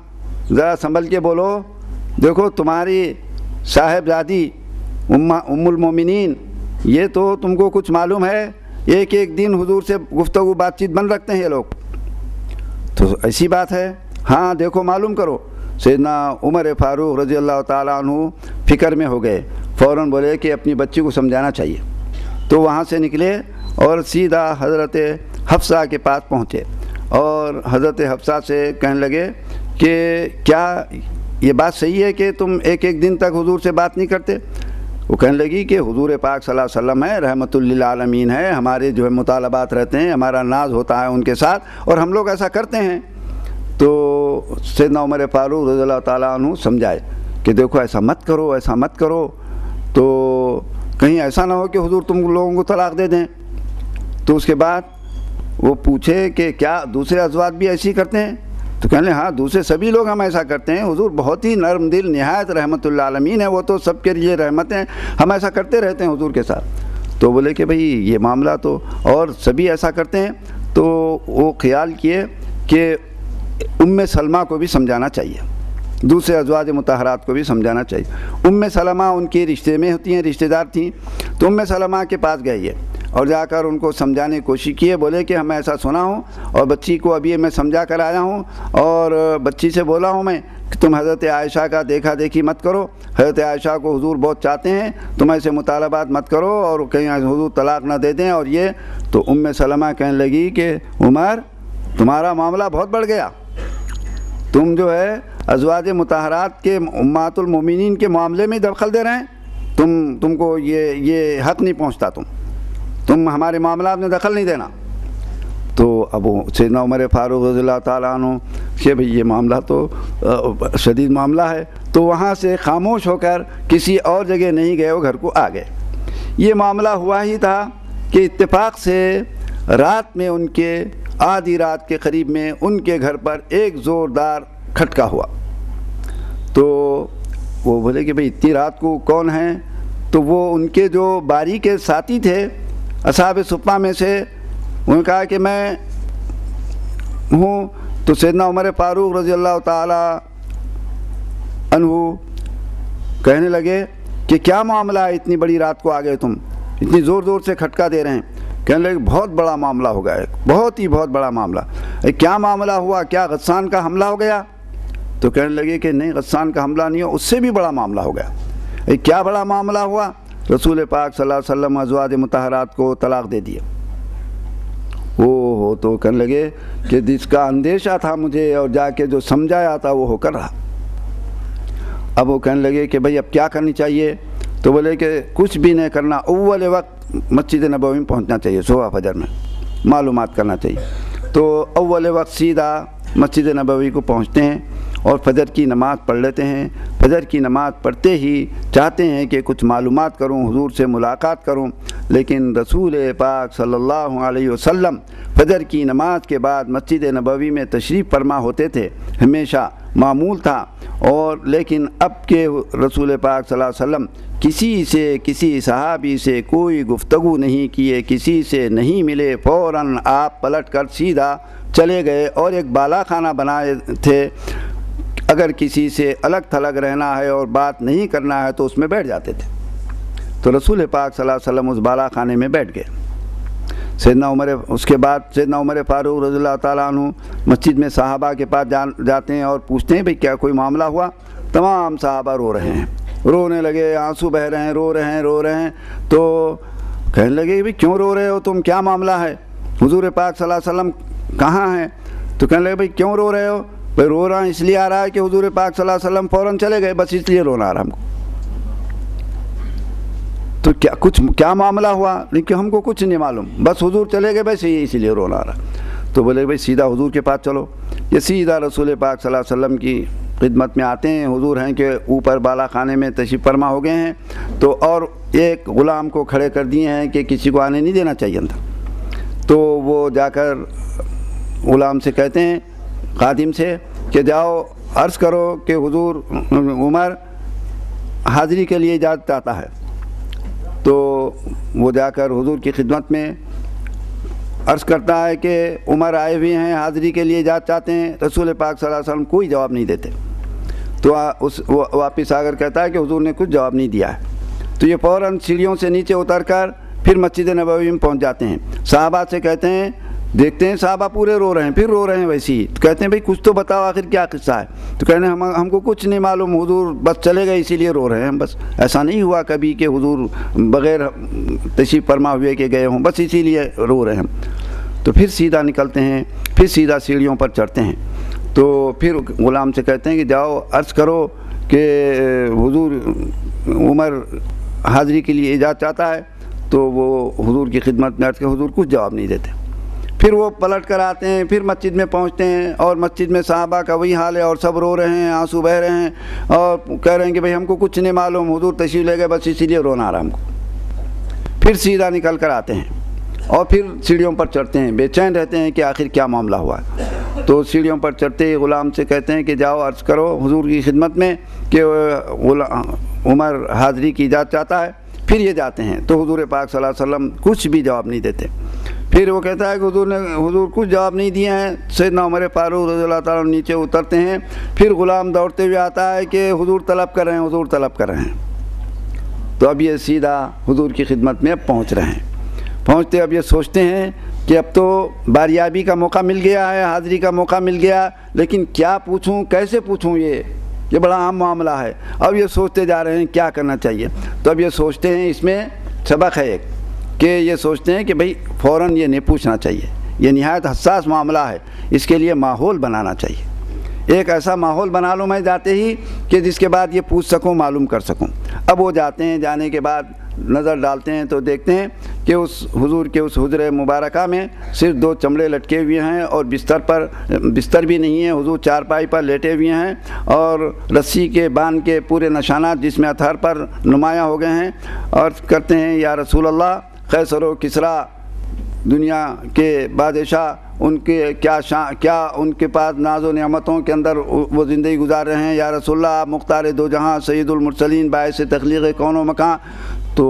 ذرا سنبھل کے بولو، دیکھو تمہاری صاحبزادی ام المومنین، یہ تو تم کو کچھ معلوم ہے، ایک دن حضور سے گفتگو بات چیت بند رکھتے ہیں یہ لوگ۔ تو ایسی بات ہے؟ ہاں دیکھو معلوم کرو۔ سیدنا عمر فاروق رضی اللہ تعالیٰ عنہ فکر میں ہو گئے، فوراً بولے کہ اپنی بچی کو سمجھانا چاہیے۔ تو وہاں سے نکلے اور سیدھا حضرت حفصہ کے پاس پہنچے، اور حضرت حفصہ سے کہنے لگے کہ کیا یہ بات صحیح ہے کہ تم ایک دن تک حضور سے بات نہیں کرتے؟ وہ کہنے لگی کہ حضور پاک صلی اللہ علیہ وسلم ہے، رحمت للعالمین ہے، ہمارے جو ہے مطالبات رہتے ہیں، ہمارا ناز ہوتا ہے ان کے ساتھ، اور ہم لوگ ایسا کرتے ہیں۔ تو سیدنا عمر فاروق رضی اللہ تعالیٰ عنہ سمجھائے کہ دیکھو ایسا مت کرو، ایسا مت کرو، تو کہیں ایسا نہ ہو کہ حضور تم لوگوں کو طلاق دے دیں۔ تو اس کے بعد وہ پوچھے کہ کیا دوسرے ازواج بھی ایسی کرتے ہیں؟ تو کہنے ہاں دوسرے سبھی لوگ ہم ایسا کرتے ہیں، حضور بہت ہی نرم دل نہایت رحمت اللہ عالمین ہے، وہ تو سب کے لیے رحمت ہیں، ہم ایسا کرتے رہتے ہیں حضور کے ساتھ۔ تو بولے کہ بھئی یہ معاملہ تو اور سبھی ایسا کرتے ہیں، تو وہ خیال کیے کہ ام سلمہ کو بھی سمجھانا چاہیے، دوسرے ازواج مطہرات کو بھی سمجھانا چاہیے۔ ام سلمہ ان کے رشتے میں ہوتی ہیں، رشتہ دار تھیں، تو ام سلمہ کے پاس گئے یہ اور جا کر ان کو سمجھانے کی کوشش کیے، بولے کہ ہم ایسا سنا ہوں اور بچی کو ابھی میں سمجھا کر آیا ہوں، اور بچی سے بولا ہوں میں کہ تم حضرت عائشہ کا دیکھا دیکھی مت کرو، حضرت عائشہ کو حضور بہت چاہتے ہیں، تم ایسے مطالبات مت کرو اور کہیں حضور طلاق نہ دے دیں، اور یہ تو ام سلمہ کہنے لگی کہ عمر تمہارا معاملہ بہت بڑھ گیا، تم جو ہے ازواج مطہرات کے امہات المومنین کے معاملے میں دخل دے رہے ہیں، تم کو یہ حق نہیں پہنچتا، تم ہمارے معاملات میں دخل نہیں دینا۔ تو ابو سیدنا عمر فاروق رضی اللہ تعالیٰ عنہ کہ بھئی یہ معاملہ تو شدید معاملہ ہے، تو وہاں سے خاموش ہو کر کسی اور جگہ نہیں گئے، وہ گھر کو آ گئے۔ یہ معاملہ ہوا ہی تھا کہ اتفاق سے رات میں ان کے آدھی رات کے قریب میں ان کے گھر پر ایک زوردار کھٹکا ہوا، تو وہ بولے کہ بھئی اتنی رات کو کون ہیں؟ تو وہ ان کے جو باری کے ساتھی تھے اصحاب صفہ میں سے، انہوں نے کہا کہ میں ہوں۔ تو سیدنا عمر فاروق رضی اللہ تعالی عنہ کہنے لگے کہ کیا معاملہ ہے، اتنی بڑی رات کو آ گئے تم، اتنی زور زور سے کھٹکا دے رہے ہیں؟ کہنے لگے بہت بڑا معاملہ ہو گیا ہے، بہت بڑا معاملہ۔ کیا معاملہ ہوا؟ کیا غسان کا حملہ ہو گیا؟ تو کہنے لگے کہ نہیں، غسان کا حملہ نہیں ہو، اس سے بھی بڑا معاملہ ہو گیا۔ کیا بڑا معاملہ ہوا؟ رسول پاک صلی اللہ علیہ وسلم ازواج مطہرات کو طلاق دے دیا۔ وہ تو کہنے لگے کہ جس کا اندیشہ تھا مجھے اور جا کے جو سمجھایا تھا وہ ہو کر رہا۔ اب وہ کہنے لگے کہ بھئی اب کیا کرنی چاہیے؟ تو بولے کہ کچھ بھی نہیں کرنا، اول وقت مسجد نبوی میں پہنچنا چاہیے، صبح فجر میں معلومات کرنا چاہیے۔ تو اول وقت سیدھا مسجد نبوی کو پہنچتے ہیں اور فجر کی نماز پڑھ لیتے ہیں۔ فجر کی نماز پڑھتے ہی چاہتے ہیں کہ کچھ معلومات کروں، حضور سے ملاقات کروں، لیکن رسول پاک صلی اللہ علیہ وسلم فجر کی نماز کے بعد مسجد نبوی میں تشریف فرما ہوتے تھے، ہمیشہ معمول تھا۔ اور لیکن اب کے رسول پاک صلی اللہ علیہ وسلم کسی صحابی سے کوئی گفتگو نہیں کیے، کسی سے نہیں ملے، فوراً آپ پلٹ کر سیدھا چلے گئے اور ایک بالا خانہ بنائے تھے، اگر کسی سے الگ تھلگ رہنا ہے اور بات نہیں کرنا ہے تو اس میں بیٹھ جاتے تھے۔ تو رسول پاک صلی اللہ علیہ وسلم اس بالا خانے میں بیٹھ گئے۔ اس کے بعد سیدنا عمر فاروق رضی اللہ تعالیٰ عنہ مسجد میں صحابہ کے پاس جاتے ہیں اور پوچھتے ہیں بھئی کیا کوئی معاملہ ہوا؟ تمام صحابہ رو رہے ہیں، رونے لگے، آنسو بہہ رہے ہیں، رو رہے ہیں۔ تو کہنے لگے بھئی کیوں رو رہے ہو تم، کیا معاملہ ہے؟ حضور پاک صلی اللہ علیہ وسلم کہاں ہیں؟ تو کہنے لگے بھئی کیوں رو رہے ہو؟ بھئی رو رہا اس لیے آ رہا ہے کہ حضور پاک صلی اللہ علیہ وسلم فوراً چلے گئے، بس اس لیے رونا آ رہا ہم کو۔ تو کیا معاملہ ہوا؟ لیکن ہم کو کچھ نہیں معلوم، بس حضور چلے گئے، بس اسی لیے رونا آ رہا۔ تو بولے بھئی سیدھا حضور کے پاس چلو۔ یہ سیدھا رسول پاک صلی اللہ علیہ وسلم کی خدمت میں آتے ہیں، حضور ہیں کہ اوپر بالا خانے میں تشریف فرما ہو گئے ہیں، تو اور ایک غلام کو کھڑے کر دیے ہیں کہ کسی کو آنے نہیں دینا چاہیے تھا۔ تو وہ جا کر غلام سے کہتے ہیں، خادم سے، کہ جاؤ عرض کرو کہ حضور عمر حاضری کے لیے اجازت چاہتا ہے۔ تو وہ جا کر حضور کی خدمت میں عرض کرتا ہے کہ عمر آئے ہوئے ہیں، حاضری کے لیے اجازت چاہتے ہیں۔ رسول پاک صلی اللہ علیہ وسلم کوئی جواب نہیں دیتے۔ تو وہ واپس آ کر کہتا ہے کہ حضور نے کچھ جواب نہیں دیا ہے۔ تو یہ فوراً سیڑھیوں سے نیچے اتر کر پھر مسجد نبوی میں پہنچ جاتے ہیں، صحابہ سے کہتے ہیں، دیکھتے ہیں صحابہ پورے رو رہے ہیں، پھر رو رہے ہیں ویسے ہی۔ تو کہتے ہیں بھئی کچھ تو بتاؤ آخر کیا قصہ ہے؟ تو کہتے ہیں ہم کو کچھ نہیں معلوم، حضور بس چلے گئے اسی لیے رو رہے ہیں، بس ایسا نہیں ہوا کبھی کہ حضور بغیر تشریف فرما ہوئے کہ گئے ہوں، بس اسی لیے رو رہے ہیں۔ تو پھر سیدھا نکلتے ہیں، پھر سیدھا سیڑھیوں پر چڑھتے ہیں۔ تو پھر غلام سے کہتے ہیں کہ جاؤ عرض کرو کہ حضور عمر حاضری کے لیے اجازت چاہتا ہے۔ تو وہ حضور کی خدمت میں عرض کہ حضور کچھ جواب نہیں دیتے۔ پھر وہ پلٹ کر آتے ہیں، پھر مسجد میں پہنچتے ہیں اور مسجد میں صحابہ کا وہی حال ہے اور سب رو رہے ہیں، آنسو بہہ رہے ہیں اور کہہ رہے ہیں کہ بھئی ہم کو کچھ نہیں معلوم، حضور تشریف لے گئے، بس اسی لیے رونا آ رہا ہم کو۔ پھر سیدھا نکل کر آتے ہیں اور پھر سیڑھیوں پر چڑھتے ہیں، بے چین رہتے ہیں کہ آخر کیا معاملہ ہوا ہے۔ تو سیڑھیوں پر چڑھتے ہی غلام سے کہتے ہیں کہ جاؤ عرض کرو حضور کی خدمت میں کہ عمر حاضری کی اجازت چاہتا ہے۔ پھر یہ جاتے ہیں تو حضور پاک صلی اللہ علیہ وسلم کچھ بھی جواب نہیں دیتے۔ پھر وہ کہتا ہے کہ حضور کچھ جواب نہیں دیے ہیں۔ سیدنا عمر فاروق رضی اللہ تعالیٰ نیچے اترتے ہیں۔ پھر غلام دوڑتے ہوئے آتا ہے کہ حضور طلب کر رہے ہیں، حضور طلب کر رہے ہیں۔ تو اب یہ سیدھا حضور کی خدمت میں پہنچ رہے ہیں۔ پہنچتے اب یہ سوچتے ہیں کہ اب تو باریابی کا موقع مل گیا ہے، حاضری کا موقع مل گیا، لیکن کیا پوچھوں، کیسے پوچھوں، یہ بڑا عام معاملہ ہے۔ اب یہ سوچتے جا رہے ہیں کیا کرنا چاہیے۔ تو اب یہ سوچتے ہیں، اس میں سبق ہے ایک کہ یہ سوچتے ہیں کہ بھئی فوراً یہ نہیں پوچھنا چاہیے، یہ نہایت حساس معاملہ ہے، اس کے لیے ماحول بنانا چاہیے۔ ایک ایسا ماحول بنا لوں میں جاتے ہی کہ جس کے بعد یہ پوچھ سکوں، معلوم کر سکوں۔ اب وہ جاتے ہیں، جانے کے بعد نظر ڈالتے ہیں تو دیکھتے ہیں کہ اس حضور کے اس حجرہ مبارکہ میں صرف 2 چمڑے لٹکے ہوئے ہیں اور بستر بھی نہیں ہے، حضور چارپائی پر لیٹے ہوئے ہیں اور رسی کے باندھ کے پورے نشانات جس میں اطہر پر نمایاں ہو گئے ہیں، اور کرتے ہیں یا رسول اللہ، قیصر و کسریٰ دنیا کے بادشاہ، ان کے کیا ان کے پاس ناز و نعمتوں کے اندر وہ زندگی گزار رہے ہیں، یا رسول اللہ آپ مختار دو جہاں سید المرسلین باعث تخلیق کون و مکان۔ تو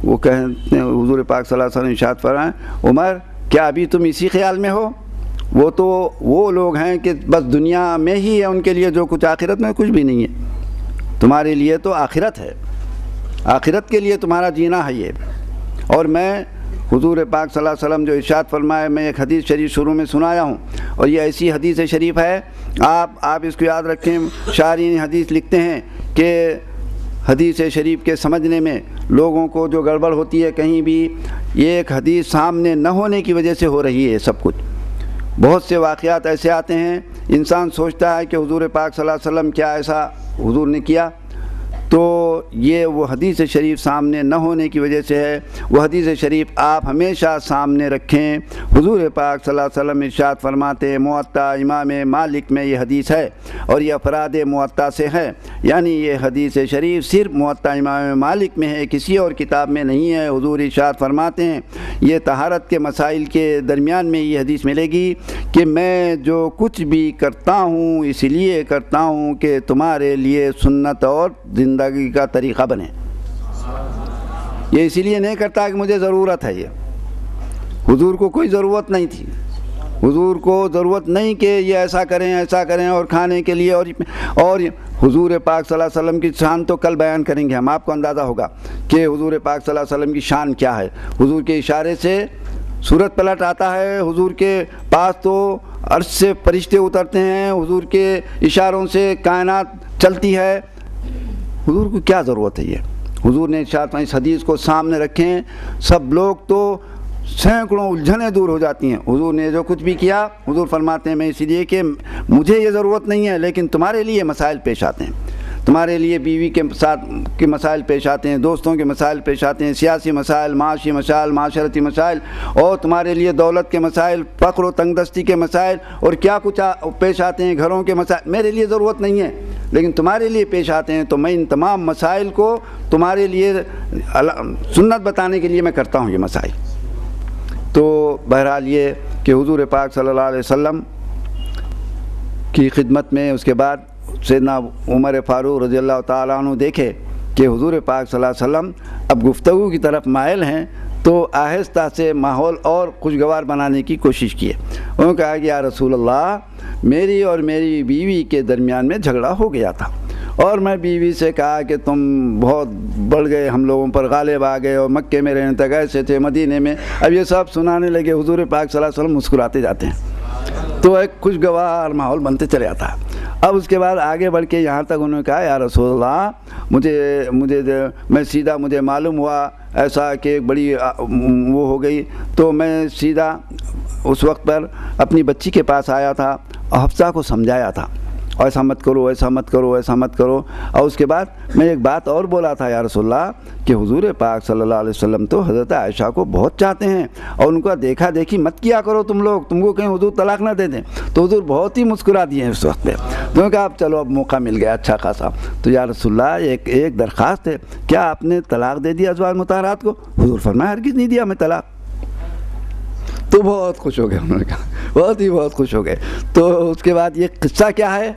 وہ کہتے ہیں، حضور پاک صلی اللہ علیہ وسلم ارشاد فرمائیں، عمر کیا ابھی تم اسی خیال میں ہو؟ وہ تو وہ لوگ ہیں کہ بس دنیا میں ہی ہے ان کے لیے جو کچھ، آخرت میں کچھ بھی نہیں ہے۔ تمہارے لیے تو آخرت ہے، آخرت کے لیے تمہارا جینا ہے یہ۔ اور میں حضور پاک صلی اللہ علیہ وسلم جو ارشاد فرمائے، میں ایک حدیث شریف شروع میں سنایا ہوں، اور یہ ایسی حدیث شریف ہے، آپ اس کو یاد رکھیں۔ شارحین حدیث لکھتے ہیں کہ حدیث شریف کے سمجھنے میں لوگوں کو جو گڑبڑ ہوتی ہے کہیں بھی، یہ ایک حدیث سامنے نہ ہونے کی وجہ سے ہو رہی ہے سب کچھ۔ بہت سے واقعات ایسے آتے ہیں، انسان سوچتا ہے کہ حضور پاک صلی اللہ علیہ وسلم کیا ایسا حضور نے کیا، تو یہ وہ حدیث شریف سامنے نہ ہونے کی وجہ سے ہے۔ وہ حدیث شریف آپ ہمیشہ سامنے رکھیں۔ حضور پاک صلی اللہ علیہ وسلم ارشاد فرماتے ہیں، موطا امام مالک میں یہ حدیث ہے، اور یہ افراد موطا سے ہے، یعنی یہ حدیث شریف صرف موطا امام مالک میں ہے، کسی اور کتاب میں نہیں ہے۔ حضور ارشاد فرماتے ہیں، یہ طہارت کے مسائل کے درمیان میں یہ حدیث ملے گی کہ میں جو کچھ بھی کرتا ہوں اس لیے کرتا ہوں کہ تمہارے لیے سنت اور زندگی کا طریقہ بنے۔ یہ اسی لیے نہیں کرتا کہ مجھے ضرورت ہے، یہ حضور کو کوئی ضرورت نہیں تھی، حضور کو ضرورت نہیں کہ یہ ایسا کریں اور کھانے کے لیے، اور حضور پاک صلی اللہ علیہ وسلم کی شان تو کل بیان کریں گے ہم، آپ کو اندازہ ہوگا کہ حضور پاک صلی اللہ علیہ وسلم کی شان کیا ہے۔ حضور کے اشارے سے سورج پلٹ آتا ہے، حضور کے پاس تو عرش سے فرشتے اترتے ہیں، حضور کے اشاروں سے کائنات چلتی ہے۔ حضور کو کیا ضرورت ہے؟ یہ حضور نے ارشاد اس حدیث کو سامنے رکھیں، سب لوگ تو سینکڑوں الجھنیں دور ہو جاتی ہیں۔ حضور نے جو کچھ بھی کیا، حضور فرماتے ہیں میں اسی لیے کہ مجھے یہ ضرورت نہیں ہے، لیکن تمہارے لیے مسائل پیش آتے ہیں، تمہارے لیے بیوی کے ساتھ کے مسائل پیش آتے ہیں، دوستوں کے مسائل پیش آتے ہیں، سیاسی مسائل، معاشی مسائل، معاشرتی مسائل، اور تمہارے لیے دولت کے مسائل، فقر و تنگ دستی کے مسائل، اور کیا کچھ پیش آتے ہیں، گھروں کے مسائل۔ میرے لیے ضرورت نہیں ہے، لیکن تمہارے لیے پیش آتے ہیں، تو میں ان تمام مسائل کو تمہارے لیے سنت بتانے کے لیے میں کرتا ہوں یہ مسائل۔ تو بہرحال یہ کہ حضور پاک صلی اللہ علیہ وسلم کی خدمت میں اس کے بعد سیدنا عمر فاروق رضی اللہ تعالیٰ عنہ دیکھے کہ حضور پاک صلی اللہ علیہ وسلم اب گفتگو کی طرف مائل ہیں، تو آہستہ سے ماحول اور خوشگوار بنانے کی کوشش کی۔ انہوں نے کہا کہ یا رسول اللہ، میری اور میری بیوی کے درمیان میں جھگڑا ہو گیا تھا، اور میں بیوی سے کہا کہ تم بہت بڑھ گئے، ہم لوگوں پر غالب آ گئے، اور مکے میں رہنے تک ایسے تھے، مدینے میں۔ اب یہ سب سنانے لگے، حضور پاک صلی اللہ علیہ وسلم مسکراتے جاتے ہیں، تو ایک خوشگوار ماحول بنتے چلے جاتا ہے۔ اب اس کے بعد آگے بڑھ کے یہاں تک انہوں نے کہا یا رسول اللہ، مجھے معلوم ہوا ایسا کہ ایک بڑی وہ ہو گئی، تو میں سیدھا اس وقت پر اپنی بچی کے پاس آیا تھا اور حفصہ کو سمجھایا تھا، ایسا مت کرو، ایسا مت کرو، ایسا مت کرو۔ اور اس کے بعد میں ایک بات اور بولا تھا یا رسول اللہ کہ حضور پاک صلی اللہ علیہ وسلم تو حضرت عائشہ کو بہت چاہتے ہیں، اور ان کا دیکھا دیکھی مت کیا کرو تم لوگ، تم کو کہیں حضور طلاق نہ دے دیں۔ تو حضور بہت ہی مسکرا دیے ہیں اس وقت پہ، تو کہا اب چلو اب موقع مل گیا اچھا خاصا۔ تو یا رسول اللہ ایک درخواست ہے، کیا آپ نے طلاق دے دیا ازواج مطہرات کو؟ حضور فرمایا ہرگز نہیں دیا میں طلاق۔ تو بہت خوش ہو گئے، انہوں نے کہا بہت خوش ہو گئے۔ تو اس کے بعد یہ قصہ کیا ہے،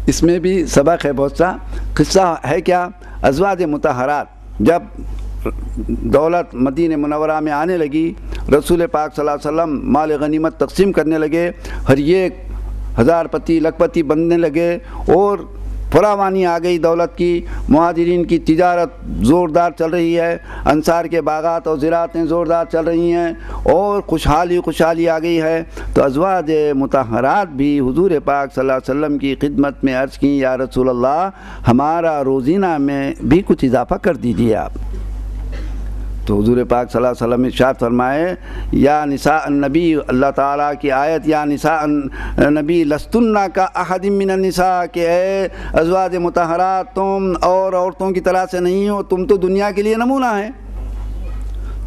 اس میں بھی سبق ہے بہت سا۔ قصہ ہے کیا، ازواج مطہرات جب دولت مدینہ منورہ میں آنے لگی، رسول پاک صلی اللہ علیہ وسلم مال غنیمت تقسیم کرنے لگے، ہر ایک ہزار پتی لکھ پتی بننے لگے، اور فراوانی آ گئی دولت کی، مہاجرین کی تجارت زوردار چل رہی ہے، انصار کے باغات اور زراعتیں زوردار چل رہی ہیں، اور خوشحالی آ گئی ہے۔ تو ازواج مطہرات بھی حضور پاک صلی اللہ علیہ وسلم کی خدمت میں عرض کی، یا رسول اللہ ہمارا روزینہ میں بھی کچھ اضافہ کر دیجیے آپ۔ تو حضور پاک صلی اللہ علیہ وسلم ارشاد فرمائے، یا نساء النبی، اللہ تعالیٰ کی آیت، یا نساء النبی لستن کا احد من النساء، کہ اے ازواج مطہرات تم اور عورتوں کی طرح سے نہیں ہو، تم تو دنیا کے لیے نمونہ ہے۔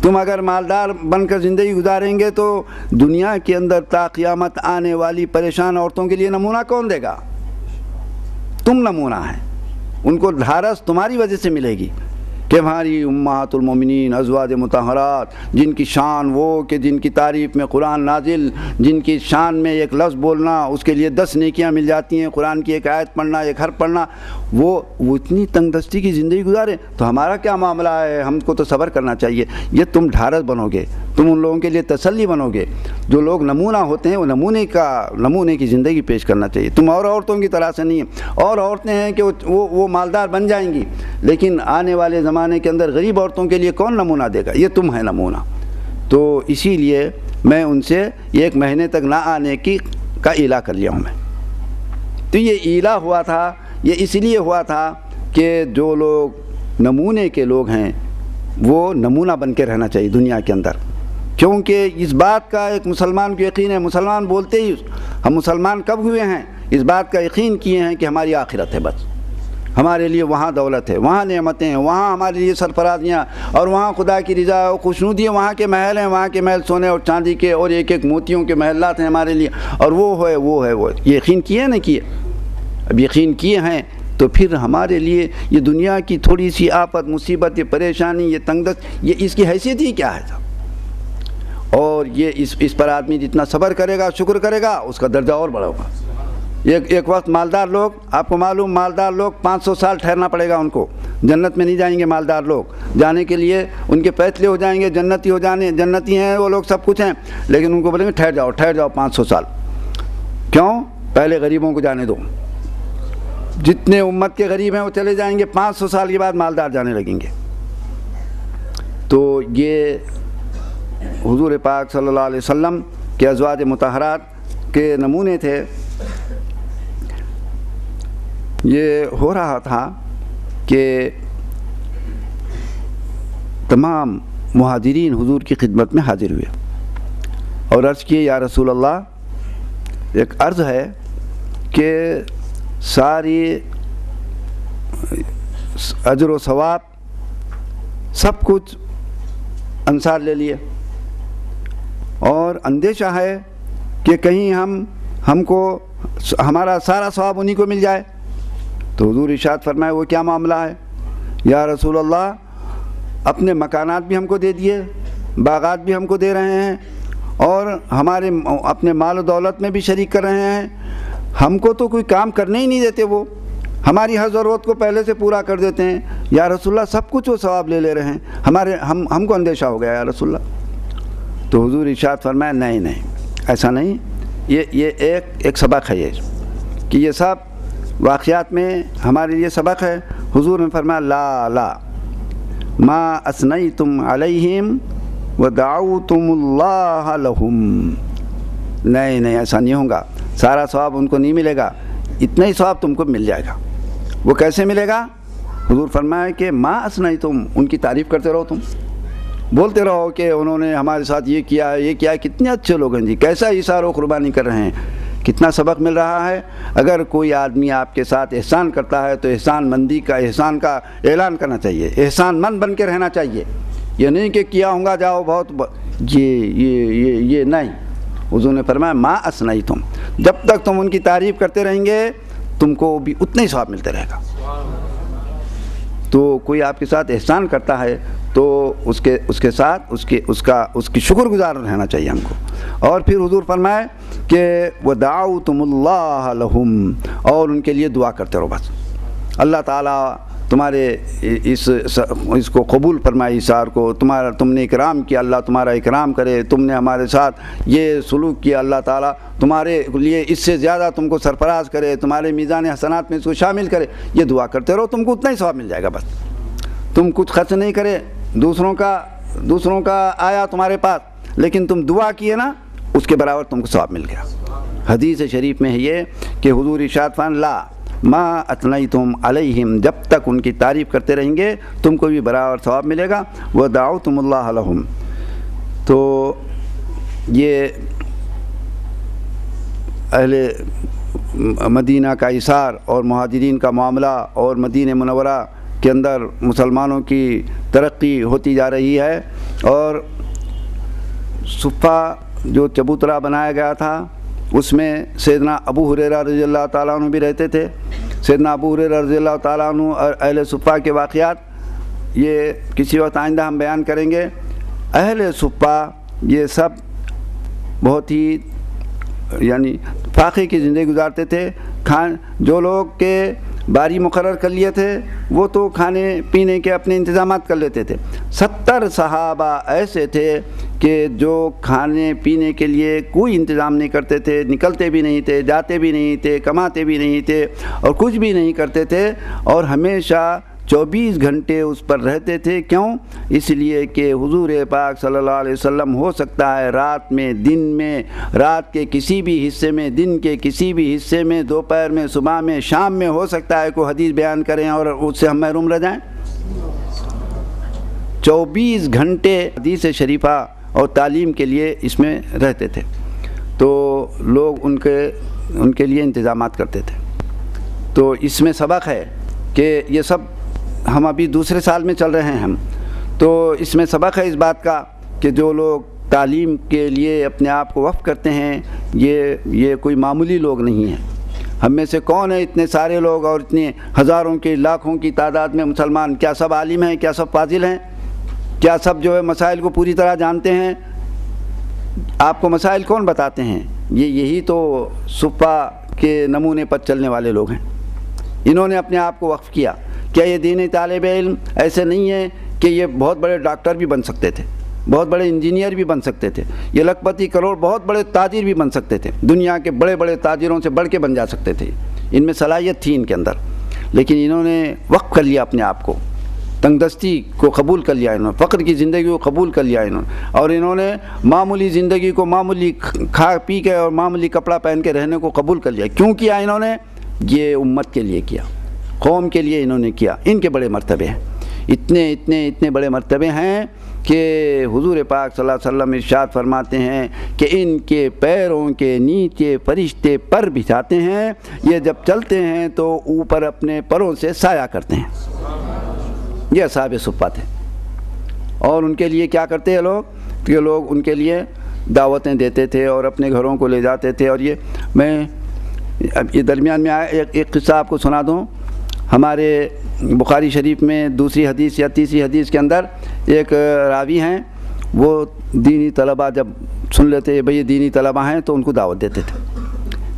تم اگر مالدار بن کر زندگی گزاریں گے تو دنیا کے اندر تا قیامت آنے والی پریشان عورتوں کے لیے نمونہ کون دے گا؟ تم نمونہ ہیں، ان کو ڈھارس تمہاری وجہ سے ملے گی کہ ہماری امہات المومنین ازواج مطہرات، جن کی شان وہ کہ جن کی تعریف میں قرآن نازل، جن کی شان میں ایک لفظ بولنا اس کے لیے 10 نیکیاں مل جاتی ہیں، قرآن کی ایک آیت پڑھنا، ایک حرف پڑھنا، وہ اتنی تنگ دستی کی زندگی گزارے، تو ہمارا کیا معاملہ ہے؟ ہم کو تو صبر کرنا چاہیے۔ یہ تم ڈھارس بنو گے، تم ان لوگوں کے لیے تسلی بنو گے، جو لوگ نمونہ ہوتے ہیں وہ نمونے کی زندگی پیش کرنا چاہیے۔ تم اور عورتوں کی طرح سے نہیں، اور عورتیں ہیں کہ وہ مالدار بن جائیں گی، لیکن آنے والے زمانے کے اندر غریب عورتوں کے لیے کون نمونہ دے گا؟ یہ تم ہے نمونہ۔ تو اسی لیے میں ان سے 1 مہینے تک نہ آنے کا ایلا کر لیا ہوں میں۔ تو یہ ایلا ہوا تھا، یہ اس لیے ہوا تھا کہ جو لوگ نمونے کے لوگ ہیں وہ نمونہ بن کے رہنا چاہیے دنیا کے اندر، کیونکہ اس بات کا ایک مسلمان کو یقین ہے، مسلمان بولتے ہی ہم مسلمان کب ہوئے ہیں، اس بات کا یقین کیے ہیں کہ ہماری آخرت ہے، بس ہمارے لیے وہاں دولت ہے، وہاں نعمتیں ہیں، وہاں ہمارے لیے سرفرازیاں، اور وہاں خدا کی رضا اور خوشنودی ہے، وہاں کے محل ہیں، وہاں کے محل سونے اور چاندی کے اور ایک موتیوں کے محلات ہیں ہمارے لیے، اور وہ ہے یہ یقین کیے نہ کیے؟ اب یقین کیے ہیں تو پھر ہمارے لیے یہ دنیا کی تھوڑی سی آفت مصیبت، یہ پریشانی، یہ تنگدست، یہ اس کی حیثیت ہی کیا ہے؟ اور یہ اس پر آدمی جتنا صبر کرے گا، شکر کرے گا، اس کا درجہ اور بڑھا ہوگا۔ ایک وقت مالدار لوگ، آپ کو معلوم، مالدار لوگ 500 سال ٹھہرنا پڑے گا ان کو، جنت میں نہیں جائیں گے مالدار لوگ، جانے کے لیے ان کے فیصلے ہو جائیں گے، جنتی ہیں وہ لوگ، سب کچھ ہیں، لیکن ان کو بولیں گے ٹھہر جاؤ 500 سال۔ کیوں؟ پہلے غریبوں کو جانے دو، جتنے امت کے غریب ہیں وہ چلے جائیں گے، 500 سال کے بعد مالدار جانے لگیں گے۔ تو یہ حضور پاک صلی اللہ علیہ وسلم کے ازواج مطہرات کے نمونے تھے۔ یہ ہو رہا تھا کہ تمام مہاجرین حضور کی خدمت میں حاضر ہوئے اور عرض کیے، یا رسول اللہ ایک عرض ہے کہ ساری اجر و ثواب سب کچھ انصار لے لیے، اور اندیشہ ہے کہ کہیں ہم کو ہمارا سارا ثواب انہی کو مل جائے۔ تو حضور ارشاد فرمائے، وہ کیا معاملہ ہے؟ یا رسول اللہ اپنے مکانات بھی ہم کو دے دیے، باغات بھی ہم کو دے رہے ہیں، اور ہمارے اپنے مال و دولت میں بھی شریک کر رہے ہیں، ہم کو تو کوئی کام کرنے ہی نہیں دیتے، وہ ہماری ہر ضرورت کو پہلے سے پورا کر دیتے ہیں۔ یا رسول اللہ سب کچھ وہ ثواب لے رہے ہیں، ہم کو اندیشہ ہو گیا یا رسول اللہ۔ تو حضور ارشاد فرمایا، نہیں ایسا نہیں، یہ ایک سبق ہے، یہ کہ یہ سب واقعات میں ہمارے لیے سبق ہے۔ حضور نے فرمایا، لا ما اثنیتم علیہم ودعوتم اللہ لہم، نہیں ایسا نہیں ہوگا، سارا ثواب ان کو نہیں ملے گا، اتنا ہی ثواب تم کو مل جائے گا۔ وہ کیسے ملے گا؟ حضور فرمایا کہ ما اثنیتم، ان کی تعریف کرتے رہو، تم بولتے رہو کہ انہوں نے ہمارے ساتھ یہ کیا، کتنے اچھے لوگ ہیں جی، کیسا ایثار و قربانی کر رہے ہیں، کتنا سبق مل رہا ہے۔ اگر کوئی آدمی آپ کے ساتھ احسان کرتا ہے تو احسان کا اعلان کرنا چاہیے، احسان مند بن کے رہنا چاہیے، یہ نہیں کہ کیا ہوں گا جاؤ بہت یہ نہیں۔ حضور نے فرمایا، ما اثنیتم، جب تک تم ان کی تعریف کرتے رہیں گے تم کو بھی اتنا ہی ثواب ملتے رہے گا۔ تو کوئی آپ کے ساتھ احسان کرتا ہے تو اس کے ساتھ اس کی شکر گزار رہنا چاہیے ہم کو، اور پھر حضور فرمائے کہ وَدَعَوْتُمُ اللَّهَ لَهُمْ، اور ان کے لیے دعا کرتے رہو بس، اللہ تعالیٰ تمہارے اس کو قبول فرمائے، اشار کو تم نے اکرام کیا، اللہ تمہارا اکرام کرے، تم نے ہمارے ساتھ یہ سلوک کیا، اللہ تعالیٰ تمہارے لیے اس سے زیادہ تم کو سرفراز کرے، تمہارے میزان حسنات میں اس کو شامل کرے، یہ دعا کرتے رہو، تم کو اتنا ہی ثواب مل جائے گا بس۔ تم کچھ خرچ نہیں کرے، دوسروں کا آیا تمہارے پاس، لیکن تم دعا کیے نا، اس کے برابر تم کو ثواب مل گیا۔ حدیث شریف میں ہے یہ کہ حضور ارشاد فرمایا لا ما اثنیتم علیہم، جب تک ان کی تعریف کرتے رہیں گے تم کو بھی برابر ثواب ملے گا، وَدَعَوْتُمُ اللَّهَ لَهُمْ۔ تو یہ اہل مدینہ کا اثار اور مہاجرین کا معاملہ اور مدینہ منورہ کے اندر مسلمانوں کی ترقی ہوتی جا رہی ہے، اور صفہ جو چبوترا بنایا گیا تھا اس میں سیدنا ابو ہریرہ رضی اللہ تعالیٰ عنہ بھی رہتے تھے۔ سیدنا ابو ہریرہ رضی اللہ تعالیٰ عنہ اور اہل صفہ کے واقعات یہ کسی وقت آئندہ ہم بیان کریں گے۔ اہل صفہ یہ سب بہت ہی یعنی فاقے کی زندگی گزارتے تھے۔ جو لوگ کے باری مقرر کر لیے تھے وہ تو کھانے پینے کے اپنے انتظامات کر لیتے تھے۔ 70 صحابہ ایسے تھے کہ جو کھانے پینے کے لیے کوئی انتظام نہیں کرتے تھے، نکلتے بھی نہیں تھے، جاتے بھی نہیں تھے، کماتے بھی نہیں تھے، اور کچھ بھی نہیں کرتے تھے، اور ہمیشہ 24 گھنٹے اس پر رہتے تھے۔ کیوں؟ اس لیے کہ حضور پاک صلی اللہ علیہ وسلم ہو سکتا ہے رات میں، دن میں، رات کے کسی بھی حصے میں، دن کے کسی بھی حصے میں، دوپہر میں، صبح میں، شام میں ہو سکتا ہے کوئی حدیث بیان کریں اور اس سے ہم محروم رہ جائیں۔ 24 گھنٹے حدیث شریفہ اور تعلیم کے لیے اس میں رہتے تھے، تو لوگ ان کے لیے انتظامات کرتے تھے۔ تو اس میں سبق ہے کہ یہ سب ہم ابھی دوسرے سال میں چل رہے ہیں ہم، تو اس میں سبق ہے اس بات کا کہ جو لوگ تعلیم کے لیے اپنے آپ کو وقف کرتے ہیں یہ کوئی معمولی لوگ نہیں ہیں۔ ہم میں سے کون ہے اتنے سارے لوگ اور اتنے ہزاروں کی لاکھوں کی تعداد میں مسلمان، کیا سب عالم ہیں؟ کیا سب فاضل ہیں؟ کیا سب جو ہے مسائل کو پوری طرح جانتے ہیں؟ آپ کو مسائل کون بتاتے ہیں؟ یہی تو صفہ کے نمونے پر چلنے والے لوگ ہیں۔ انہوں نے اپنے آپ کو وقف کیا۔ کیا یہ دینی طالب علم ایسے نہیں ہے کہ یہ بہت بڑے ڈاکٹر بھی بن سکتے تھے، بہت بڑے انجینئر بھی بن سکتے تھے، یہ لکھپتی کروڑ بہت بڑے تاجر بھی بن سکتے تھے، دنیا کے بڑے بڑے تاجروں سے بڑھ کے بن جا سکتے تھے، ان میں صلاحیت تھی ان کے اندر، لیکن انہوں نے وقف کر لیا اپنے آپ کو، تنگ دستی کو قبول کر لیا انہوں نے، فقر کی زندگی کو قبول کر لیا انہوں نے، اور انہوں نے معمولی زندگی کو معمولی کھا پی کے اور معمولی کپڑا پہن کے رہنے کو قبول کر لیا۔ کیوں کیا انہوں نے؟ یہ امت کے لیے کیا، قوم کے لیے انہوں نے کیا۔ ان کے بڑے مرتبے ہیں، اتنے بڑے مرتبے ہیں کہ حضور پاک صلی اللہ علیہ وسلم ارشاد فرماتے ہیں کہ ان کے پیروں کے نیچے فرشتے پر بچھاتے ہیں، یہ جب چلتے ہیں تو اوپر اپنے پروں سے سایہ کرتے ہیں۔ یہ اصحاب صفہ تھے، اور ان کے لیے کیا کرتے ہیں لوگ کہ لوگ ان کے لیے دعوتیں دیتے تھے اور اپنے گھروں کو لے جاتے تھے۔ اور میں اب یہ درمیان میں ایک قصہ آپ کو سنا دوں۔ ہمارے بخاری شریف میں دوسری حدیث یا تیسری حدیث کے اندر ایک راوی ہیں، وہ دینی طلبہ جب سن لیتے بھئی یہ دینی طلبہ ہیں تو ان کو دعوت دیتے تھے،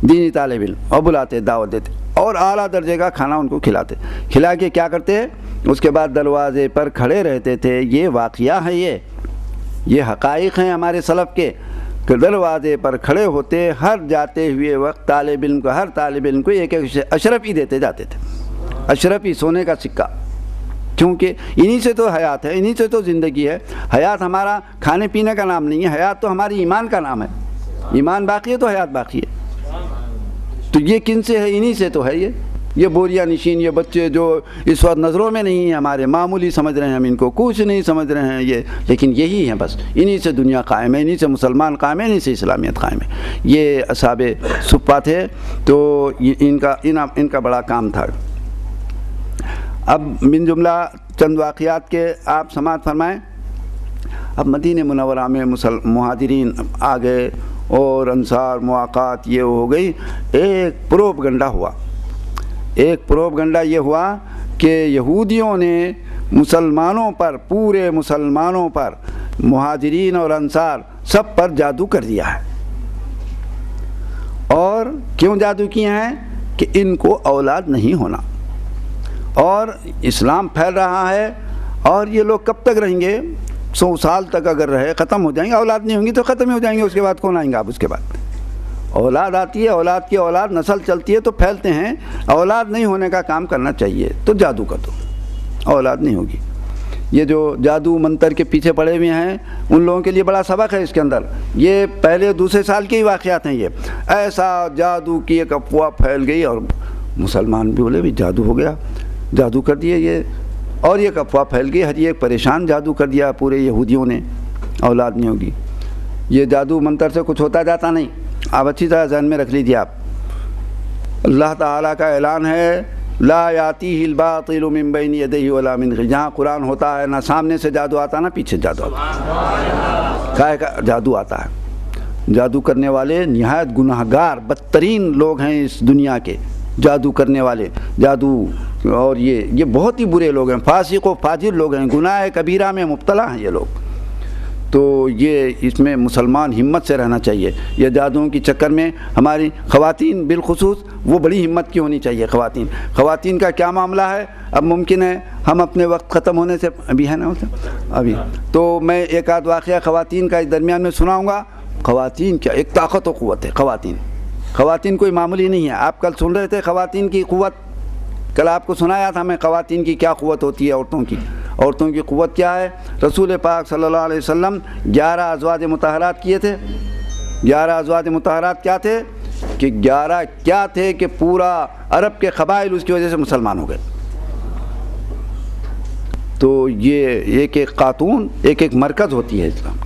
دینی طالب علم، اور بلاتے دعوت دیتے اور اعلیٰ درجے کا کھانا ان کو کھلاتے، کھلا کے کیا کرتے اس کے بعد دروازے پر کھڑے رہتے تھے۔ یہ واقعہ ہے، یہ حقائق ہیں ہمارے سلف کے، کہ دروازے پر کھڑے ہوتے، ہر جاتے ہوئے وقت ہر طالب علم کو ایک اشرفی دیتے جاتے تھے، اشرفی، سونے کا سکہ، کیونکہ انہی سے تو حیات ہے، انہی سے تو زندگی ہے۔ حیات ہمارا کھانے پینے کا نام نہیں ہے، حیات تو ہماری ایمان کا نام ہے، ایمان باقی ہے تو حیات باقی ہے۔ تو یہ کن سے ہے؟ انہی سے تو ہے۔ یہ بوریا نشین، یہ بچے جو اس وقت نظروں میں نہیں ہیں ہمارے، معمولی سمجھ رہے ہیں ہم ان کو، کچھ نہیں سمجھ رہے ہیں یہ، لیکن یہی ہیں بس، انہی سے دنیا قائم ہے، انہی سے مسلمان قائم ہے، انہی سے اسلامیت قائم ہے۔ یہ اصحاب صفہ تھے، تو ان کا بڑا کام تھا۔ اب من جملہ چند واقعات کے آپ سماعت فرمائیں۔ اب مدینہ منورہ میں مہاجرین آ گئے اور انصار مواقعات یہ ہو گئی۔ ایک پروپگنڈا یہ ہوا کہ یہودیوں نے مسلمانوں پر، پورے مسلمانوں پر، مہاجرین اور انصار سب پر جادو کر دیا ہے، کیوں جادو کیے ہیں؟ کہ ان کو اولاد نہیں ہونا، اور اسلام پھیل رہا ہے، اور یہ لوگ کب تک رہیں گے؟ 100 سال تک اگر رہے، ختم ہو جائیں گے، اولاد نہیں ہوں گی تو ختم ہی ہو جائیں گے، اس کے بعد کون آئیں گے آپ؟ اس کے بعد اولاد آتی ہے، اولاد کی اولاد، نسل چلتی ہے تو پھیلتے ہیں، اولاد نہیں ہونے کا کام کرنا چاہیے، تو جادو کا تو اولاد نہیں ہوگی۔ یہ جو جادو منتر کے پیچھے پڑے ہوئے ہیں ان لوگوں کے لیے بڑا سبق ہے اس کے اندر، یہ پہلے دوسرے سال کے ہی واقعات ہیں۔ یہ ایسا جادو کی ایک افواہ پھیل گئی اور مسلمان بھی بولے بھی جادو ہو گیا، جادو کر دیے یہ، اور یہ افواہ پھیل گئی، ہر ایک پریشان، جادو کر دیا پورے یہودیوں نے، اولاد نہیں ہوگی۔ یہ جادو منتر سے کچھ ہوتا جاتا نہیں، آپ اچھی طرح ذہن میں رکھ لیجیے۔ آپ اللہ تعالیٰ کا اعلان ہے لا یاتیہ الباطل من بین یدیہ ولا من خلفہ، جہاں قرآن ہوتا ہے نہ سامنے سے جادو آتا نہ پیچھے جادو آتا، کائے کا جادو آتا ہے۔ جادو کرنے والے نہایت گناہگار بدترین لوگ ہیں اس دنیا کے، جادو کرنے والے، جادو، اور یہ بہت ہی برے لوگ ہیں، فاسق و فاجر لوگ ہیں، گناہ کبیرہ میں مبتلا ہیں یہ لوگ۔ تو یہ اس میں مسلمان ہمت سے رہنا چاہیے۔ یہ جادوؤں کی چکر میں ہماری خواتین بالخصوص وہ بڑی ہمت کی ہونی چاہیے۔ خواتین کا کیا معاملہ ہے؟ اب ممکن ہے ہم اپنے وقت ختم ہونے سے ابھی ہے نا ابھی تو میں ایک آدھ واقعہ خواتین کا اس درمیان میں سناؤں گا۔ خواتین کیا ایک طاقت و قوت ہے، خواتین کوئی معمولی نہیں ہے۔ آپ کل سن رہے تھے خواتین کی قوت، کل آپ کو سنایا تھا میں خواتین کی کیا قوت ہوتی ہے، عورتوں کی قوت کیا ہے۔ رسول پاک صلی اللہ علیہ وسلم 11 ازواج مطہرات کیے تھے۔ 11 ازواج مطہرات کیا تھے؟ کہ 11 کیا تھے کہ پورا عرب کے قبائل اس کی وجہ سے مسلمان ہو گئے۔ تو یہ ایک ایک خاتون ایک ایک مرکز ہوتی ہے اسلام۔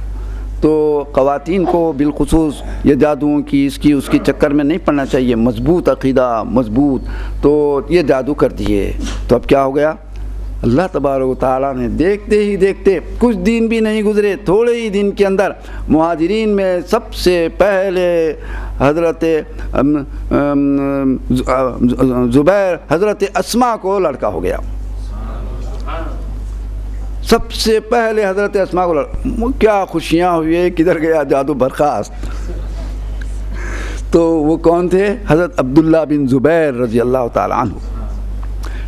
تو خواتین کو بالخصوص یہ جادوؤں کی اس کی چکر میں نہیں پڑنا چاہیے، مضبوط عقیدہ، مضبوط۔ تو یہ جادو کر دیے تو اب کیا ہو گیا؟ اللہ تبارک و تعالیٰ نے دیکھتے ہی دیکھتے کچھ دن بھی نہیں گزرے، تھوڑے ہی دن کے اندر مہاجرین میں سب سے پہلے حضرت زبیر، حضرت اسماء کو لڑکا ہو گیا۔ سب سے پہلے حضرت اسماء کو کیا خوشیاں ہوئی، کدھر گیا جادو برخاست۔ تو وہ کون تھے؟ حضرت عبداللہ بن زبیر رضی اللہ تعالیٰ عنہ۔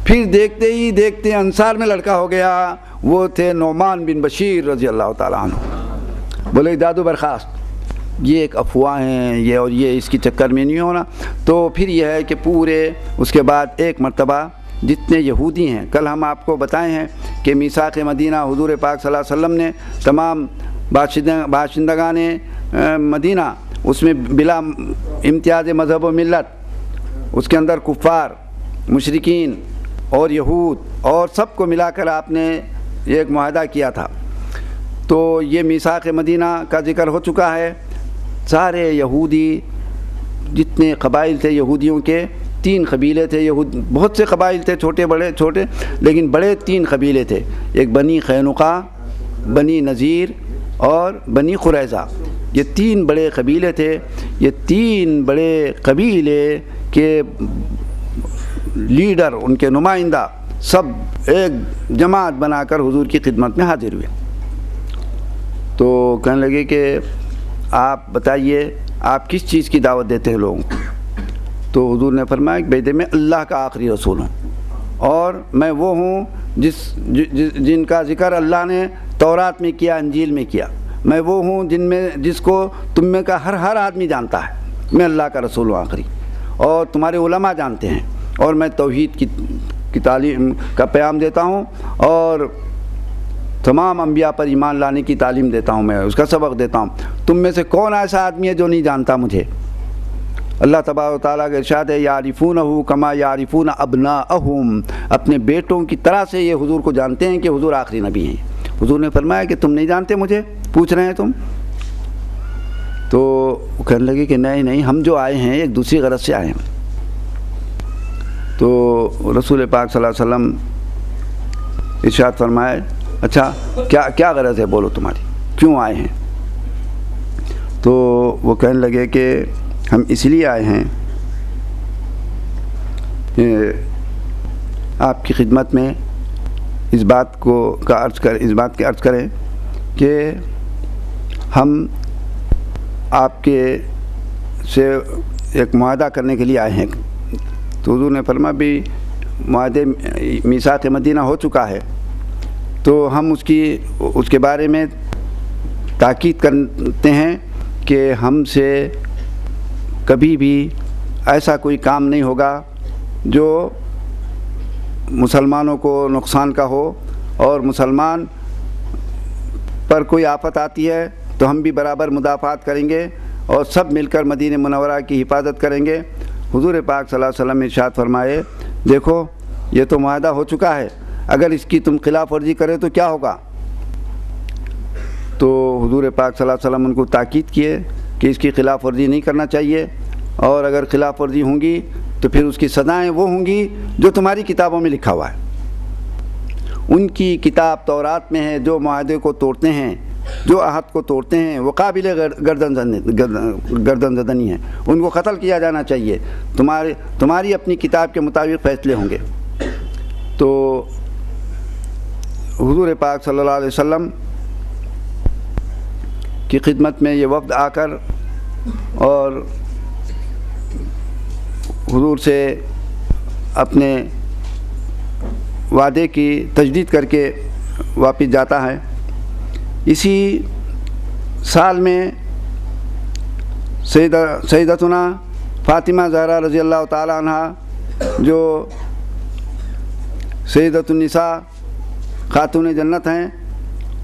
پھر دیکھتے ہی دیکھتے انصار میں لڑکا ہو گیا، وہ تھے نعمان بن بشیر رضی اللہ تعالیٰ عنہ۔ بولے جادو برخاست، یہ ایک افواہ ہیں یہ، اور یہ اس کی چکر میں نہیں ہونا۔ تو پھر یہ ہے کہ پورے اس کے بعد ایک مرتبہ جتنے یہودی ہیں، کل ہم آپ کو بتائے ہیں کہ میثاق مدینہ حضور پاک صلی اللہ علیہ وسلم نے تمام باشندگان مدینہ اس میں بلا امتیاز مذہب و ملت، اس کے اندر کفار، مشرکین اور یہود اور سب کو ملا کر آپ نے ایک معاہدہ کیا تھا۔ تو یہ میثاق مدینہ کا ذکر ہو چکا ہے۔ سارے یہودی جتنے قبائل تھے یہودیوں کے، 3 قبیلے تھے، بہت سے قبائل تھے، چھوٹے بڑے چھوٹے، لیکن بڑے 3 قبیلے تھے، ایک بنی قینقاع، بنی نذیر اور بنی قریظہ۔ یہ 3 بڑے قبیلے تھے۔ یہ 3 بڑے قبیلے کے لیڈر، ان کے نمائندہ سب ایک جماعت بنا کر حضور کی خدمت میں حاضر ہوئے۔ تو کہنے لگے کہ آپ بتائیے آپ کس چیز کی دعوت دیتے ہیں لوگوں کو؟ تو حضور نے فرمایا کہ بھائی میں اللہ کا آخری رسول ہوں، اور میں وہ ہوں جن کا ذکر اللہ نے تورات میں کیا، انجیل میں کیا۔ میں وہ ہوں جس کو تم میں کا ہر آدمی جانتا ہے، میں اللہ کا رسول ہوں آخری، اور تمہارے علماء جانتے ہیں، اور میں توحید کی تعلیم کا پیام دیتا ہوں، اور تمام انبیاء پر ایمان لانے کی تعلیم دیتا ہوں، میں اس کا سبق دیتا ہوں۔ تم میں سے کون ایسا آدمی ہے جو نہیں جانتا مجھے؟ اللہ تبارک و تعالیٰ کا ارشاد ہے یعرفونہ کما یعرفون ابناءہم، اپنے بیٹوں کی طرح سے یہ حضور کو جانتے ہیں کہ حضور آخری نبی ہیں۔ حضور نے فرمایا کہ تم نہیں جانتے مجھے، پوچھ رہے ہیں تم؟ تو وہ کہنے لگے کہ نہیں ہم جو آئے ہیں ایک دوسری غرض سے آئے ہیں۔ تو رسول پاک صلی اللہ علیہ وسلم ارشاد فرمائے اچھا کیا غرض ہے، بولو تمہاری، کیوں آئے ہیں؟ تو وہ کہنے لگے کہ ہم اس لیے آئے ہیں کہ آپ کی خدمت میں اس بات کی عرض کریں کہ ہم آپ کے سے ایک معاہدہ کرنے کے لیے آئے ہیں. تو حضور نے فرمایا بھی معاہدے میثاق مدینہ ہو چکا ہے، تو ہم اس کے بارے میں تاکید کرتے ہیں کہ ہم سے کبھی بھی ایسا کوئی کام نہیں ہوگا جو مسلمانوں کو نقصان کا ہو، اور مسلمان پر کوئی آفت آتی ہے تو ہم بھی برابر مدافعات کریں گے اور سب مل کر مدینہ منورہ کی حفاظت کریں گے. حضور پاک صلی اللہ علیہ وسلم ارشاد فرمائے دیکھو یہ تو معاہدہ ہو چکا ہے، اگر اس کی تم خلاف ورزی کرے تو کیا ہوگا؟ تو حضور پاک صلی اللہ علیہ وسلم ان کو تاکید کیے کہ اس کی خلاف ورزی نہیں کرنا چاہیے، اور اگر خلاف ورزی ہوں گی تو پھر اس کی سزائیں وہ ہوں گی جو تمہاری کتابوں میں لکھا ہوا ہے. ان کی کتاب تورات میں ہے جو معاہدے کو توڑتے ہیں، جو عہد کو توڑتے ہیں وہ قابل گردن زدنی ہیں، ان کو قتل کیا جانا چاہیے. تمہاری اپنی کتاب کے مطابق فیصلے ہوں گے. تو حضور پاک صلی اللہ علیہ وسلم کی خدمت میں یہ وفد آ کر اور حضور سے اپنے وعدے کی تجدید کر کے واپس جاتا ہے. اسی سال میں سیدتنا فاطمہ زہرا رضی اللہ تعالی عنہ جو سیدۃ النساء خاتون جنت ہیں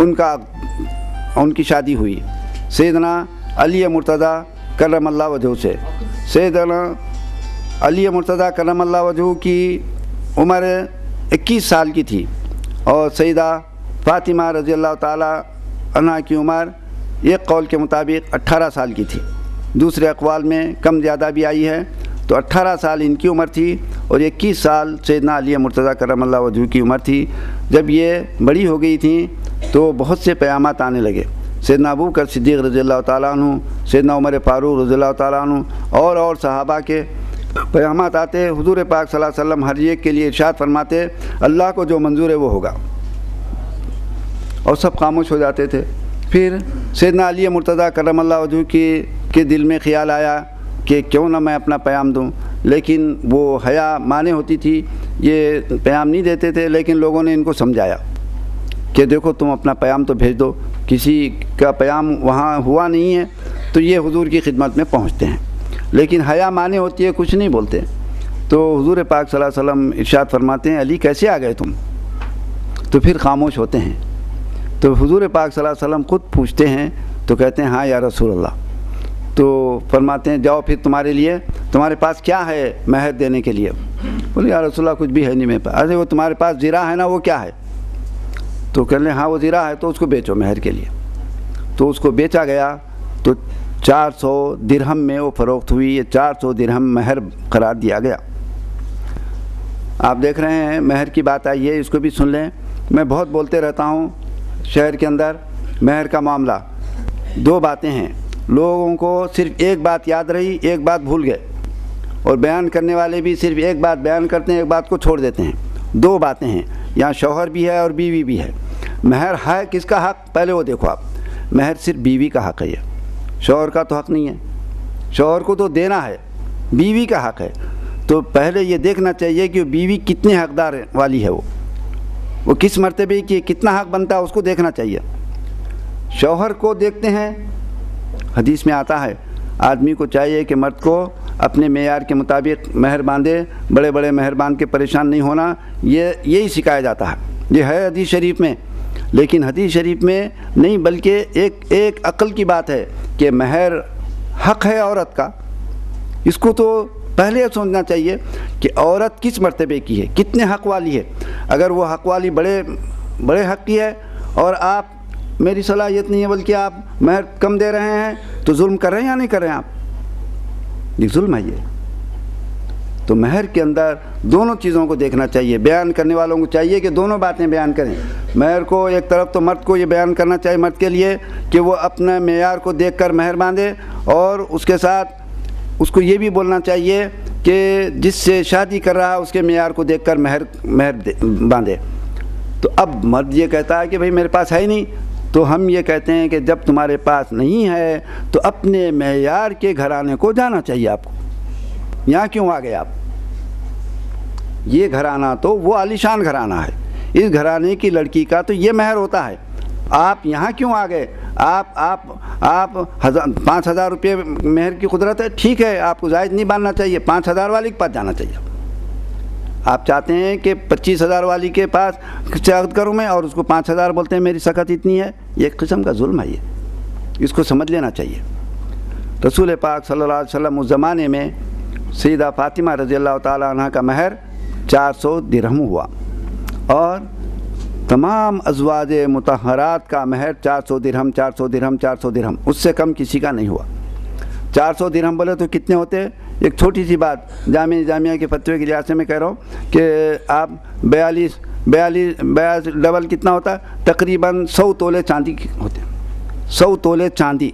ان کی شادی ہوئی سیدنا علی مرتضیٰ کرم اللہ وجہہ سے. سیدنا علی مرتضیٰ کرم اللہ وجہہ کی عمر 21 سال کی تھی، اور سیدہ فاطمہ رضی اللہ تعالی عنہ کی عمر ایک قول کے مطابق 18 سال کی تھی، دوسرے اقوال میں کم زیادہ بھی آئی ہے. تو 18 سال ان کی عمر تھی اور 21 سال سیدنا علی مرتضیٰ کرم اللہ وجہہ کی عمر تھی. جب یہ بڑی ہو گئی تھیں تو بہت سے پیامات آنے لگے. سیدنا ابو بکر صدیق رضی اللہ تعالیٰ عنہ، سیدنا عمر فاروق رضی اللہ تعالیٰ عنہ اور صحابہ کے پیامات آتے. حضور پاک صلی اللہ علیہ وسلم ہر ایک کے لیے ارشاد فرماتے اللہ کو جو منظور ہے وہ ہوگا، اور سب خاموش ہو جاتے تھے. پھر سیدنا علی مرتضیٰ کرم اللہ وجہہ کے دل میں خیال آیا کہ کیوں نہ میں اپنا پیام دوں، لیکن وہ حیا مانے ہوتی تھی، یہ پیام نہیں دیتے تھے. لیکن لوگوں نے ان کو سمجھایا کہ دیکھو تم اپنا پیام تو بھیج دو، کسی کا پیام وہاں ہوا نہیں ہے تو یہ حضور کی خدمت میں پہنچتے ہیں، لیکن حیا مانے ہوتی ہے، کچھ نہیں بولتے. تو حضور پاک صلی اللہ علیہ وسلم ارشاد فرماتے ہیں علی کیسے آ گئے تم؟ تو پھر خاموش ہوتے ہیں. تو حضور پاک صلی اللہ علیہ وسلم خود پوچھتے ہیں تو کہتے ہیں ہاں یا رسول اللہ. تو فرماتے ہیں جاؤ پھر تمہارے پاس کیا ہے مہر دینے کے لیے؟ بولے یا رسول اللہ کچھ بھی ہے نہیں میرے پاس. ارے وہ تمہارے پاس زیرہ ہے نا، وہ کیا ہے؟ تو کہہ لیں ہاں وہ زیرہ ہے، تو اس کو بیچو مہر کے لیے. تو اس کو بیچا گیا تو 400 درہم میں وہ فروخت ہوئی. یہ 400 درہم مہر قرار دیا گیا. آپ دیکھ رہے ہیں مہر کی بات آئی ہے، اس کو بھی سن لیں. میں بہت بولتے رہتا ہوں شہر کے اندر مہر کا معاملہ. 2 باتیں ہیں، لوگوں کو صرف ایک بات یاد رہی، ایک بات بھول گئے، اور بیان کرنے والے بھی صرف ایک بات بیان کرتے ہیں، ایک بات کو چھوڑ دیتے ہیں. 2 باتیں ہیں، یہاں شوہر بھی ہے اور بیوی بھی ہے. مہر ہے کس کا حق؟ پہلے وہ دیکھو آپ. مہر صرف بیوی کا حق ہے، یہ شوہر کا تو حق نہیں ہے. شوہر کو تو دینا ہے، بیوی کا حق ہے. تو پہلے یہ دیکھنا چاہیے کہ بیوی کتنے حقدار والی ہے، وہ کس مرتبے کی کتنا حق بنتا ہے، اس کو دیکھنا چاہیے. شوہر کو دیکھتے ہیں، حدیث میں آتا ہے آدمی کو چاہیے کہ مرد کو اپنے معیار کے مطابق مہر باندھے، بڑے بڑے مہر باندھ کے پریشان نہیں ہونا، یہی سکھایا جاتا ہے. یہ ہے حدیث شریف میں، لیکن حدیث شریف میں نہیں بلکہ ایک عقل کی بات ہے کہ مہر حق ہے عورت کا. اس کو تو پہلے سوچنا چاہیے کہ عورت کس مرتبے کی ہے، کتنے حق والی ہے. اگر وہ حق والی بڑے حق کی ہے اور آپ میری صلاحیت نہیں ہے بلکہ آپ مہر کم دے رہے ہیں تو ظلم کر رہے ہیں یا نہیں کر رہے ہیں آپ؟ یہ ظلم ہے. یہ تو مہر کے اندر دونوں چیزوں کو دیکھنا چاہیے. بیان کرنے والوں کو چاہیے کہ دونوں باتیں بیان کریں. مہر کو ایک طرف تو مرد کو یہ بیان کرنا چاہیے مرد کے لیے کہ وہ اپنے معیار کو دیکھ کر مہر باندھے، اور اس کے ساتھ اس کو یہ بھی بولنا چاہیے کہ جس سے شادی کر رہا ہے اس کے معیار کو دیکھ کر مہر باندھے. تو اب مرد یہ کہتا ہے کہ بھئی میرے پاس ہے ہی نہیں، تو ہم یہ کہتے ہیں کہ جب تمہارے پاس نہیں ہے تو اپنے معیار کے گھرانے کو جانا چاہیے آپ کو. یہاں کیوں آ گئے آپ؟ یہ گھرانہ تو وہ عالیشان گھرانہ ہے، اس گھرانے کی لڑکی کا تو یہ مہر ہوتا ہے، آپ یہاں کیوں آ گئے؟ آپ 5,000 روپے مہر کی قدرت ہے، ٹھیک ہے، آپ کو زائد نہیں باندھنا چاہیے، 5,000 والی کے پاس جانا چاہیے۔ آپ چاہتے ہیں کہ 25,000 والی کے پاس عقد کروں میں اور اس کو 5,000 بولتے ہیں میری سکت اتنی ہے، یہ ایک قسم کا ظلم ہے، یہ اس کو سمجھ لینا چاہیے۔ رسول پاک صلی اللہ علیہ وسلم اس زمانے میں سیدہ فاطمہ رضی اللہ تعالیٰ عنہ کا مہر 400 درہم ہوا، اور تمام ازواج مطہرات کا مہر 400 درہم 400 درہم 400 درہم، اس سے کم کسی کا نہیں ہوا۔ 400 درہم بولے تو کتنے ہوتے؟ ایک چھوٹی سی بات جامعہ کے فتوے کے لحاظ سے میں کہہ رہا ہوں کہ آپ 42 ڈبل کتنا ہوتا ہے؟ تقریباً 100 تولے چاندی ہوتے ہیں، 100 تولے چاندی،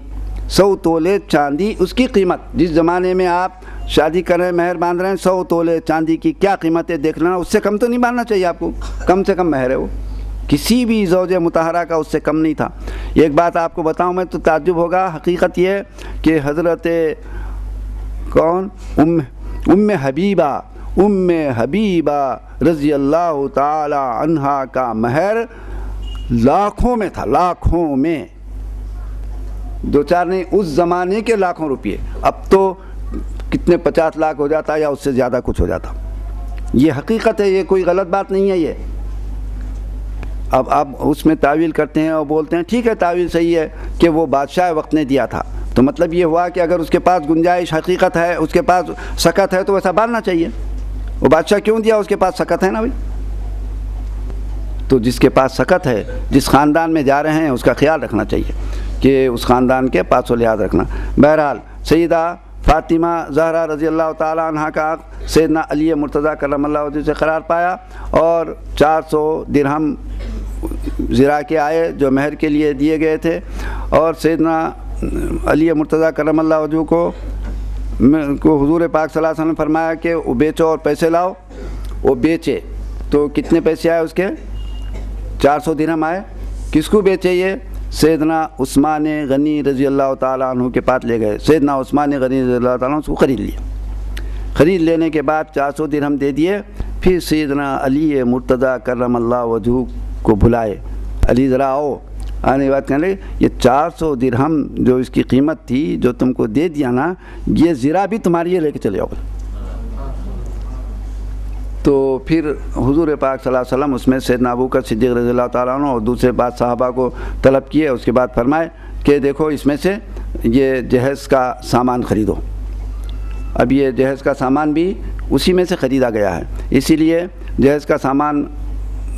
100 تولے چاندی اس کی قیمت، جس زمانے میں آپ شادی کر رہے ہیں مہر باندھ رہے ہیں، 100 تولے چاندی کی کیا قیمت ہے دیکھ لینا، اس سے کم تو نہیں باندھنا چاہیے آپ کو، کم سے کم مہر ہے وہ، کسی بھی زوج مطہرہ کا اس سے کم نہیں تھا۔ ایک بات آپ کو بتاؤں میں تو تعجب ہوگا، حقیقت یہ ہے کہ حضرت کون ام حبیبہ رضی اللہ تعالی عنہا کا مہر لاکھوں میں تھا، لاکھوں میں، دو چار نہیں، اس زمانے کے لاکھوں روپئے، اب تو کتنے 50 لاکھ ہو جاتا یا اس سے زیادہ کچھ ہو جاتا۔ یہ حقیقت ہے، یہ کوئی غلط بات نہیں ہے۔ یہ اب اس میں تعویل کرتے ہیں اور بولتے ہیں ٹھیک ہے تعویل صحیح ہے کہ وہ بادشاہ وقت نے دیا تھا، تو مطلب یہ ہوا کہ اگر اس کے پاس گنجائش حقیقت ہے، اس کے پاس سکت ہے تو ویسا باندھنا چاہیے۔ وہ بادشاہ کیوں دیا؟ اس کے پاس سکت ہے نا بھائی، تو جس کے پاس سکت ہے، جس خاندان میں جا رہے ہیں اس کا خیال رکھنا چاہیے کہ اس خاندان کے پاس و لحاظ رکھنا۔ بہرحال سیدہ فاطمہ زہرا رضی اللہ تعالیٰ عنہ کا سیدنا علی مرتضیٰ کرم اللہ وجہہ سے قرار پایا، اور 400 درہم زرا کے آئے جو مہر کے لیے دیے گئے تھے، اور سیدنا علی مرتضیٰ کرم اللہ وجہہ کو حضور پاک صلی اللہ علیہ وسلم نے فرمایا کہ وہ بیچو اور پیسے لاؤ۔ وہ بیچے تو کتنے پیسے آئے اس کے؟ 400 درہم آئے۔ کس کو بیچے؟ یہ سیدنا عثمان غنی رضی اللہ تعالیٰ عنہ کے پاس لے گئے۔ سیدنا عثمان غنی رضی اللہ تعالیٰ عنہ اس کو خرید لیا۔ خرید لینے کے بعد 400 درہم دے دیے، پھر سیدنا علی مرتضیٰ کرم اللہ وجہہ کو بلائے، علی ذرا آؤ، آنے بات کہنے لگے یہ 400 درہم جو اس کی قیمت تھی جو تم کو دے دیا نا، یہ زرا بھی تمہاری ہے، لے کے چلے جاؤ۔ تو پھر حضور پاک صلی اللہ علیہ وسلم اس میں سیدنا ابوبکر صدیق رضی اللہ تعالیٰ عنہ اور دوسرے بعض صحابہ کو طلب کیے، اس کے بعد فرمائے کہ دیکھو اس میں سے یہ جہیز کا سامان خریدو۔ اب یہ جہیز کا سامان بھی اسی میں سے خریدا گیا ہے، اسی لیے جہیز کا سامان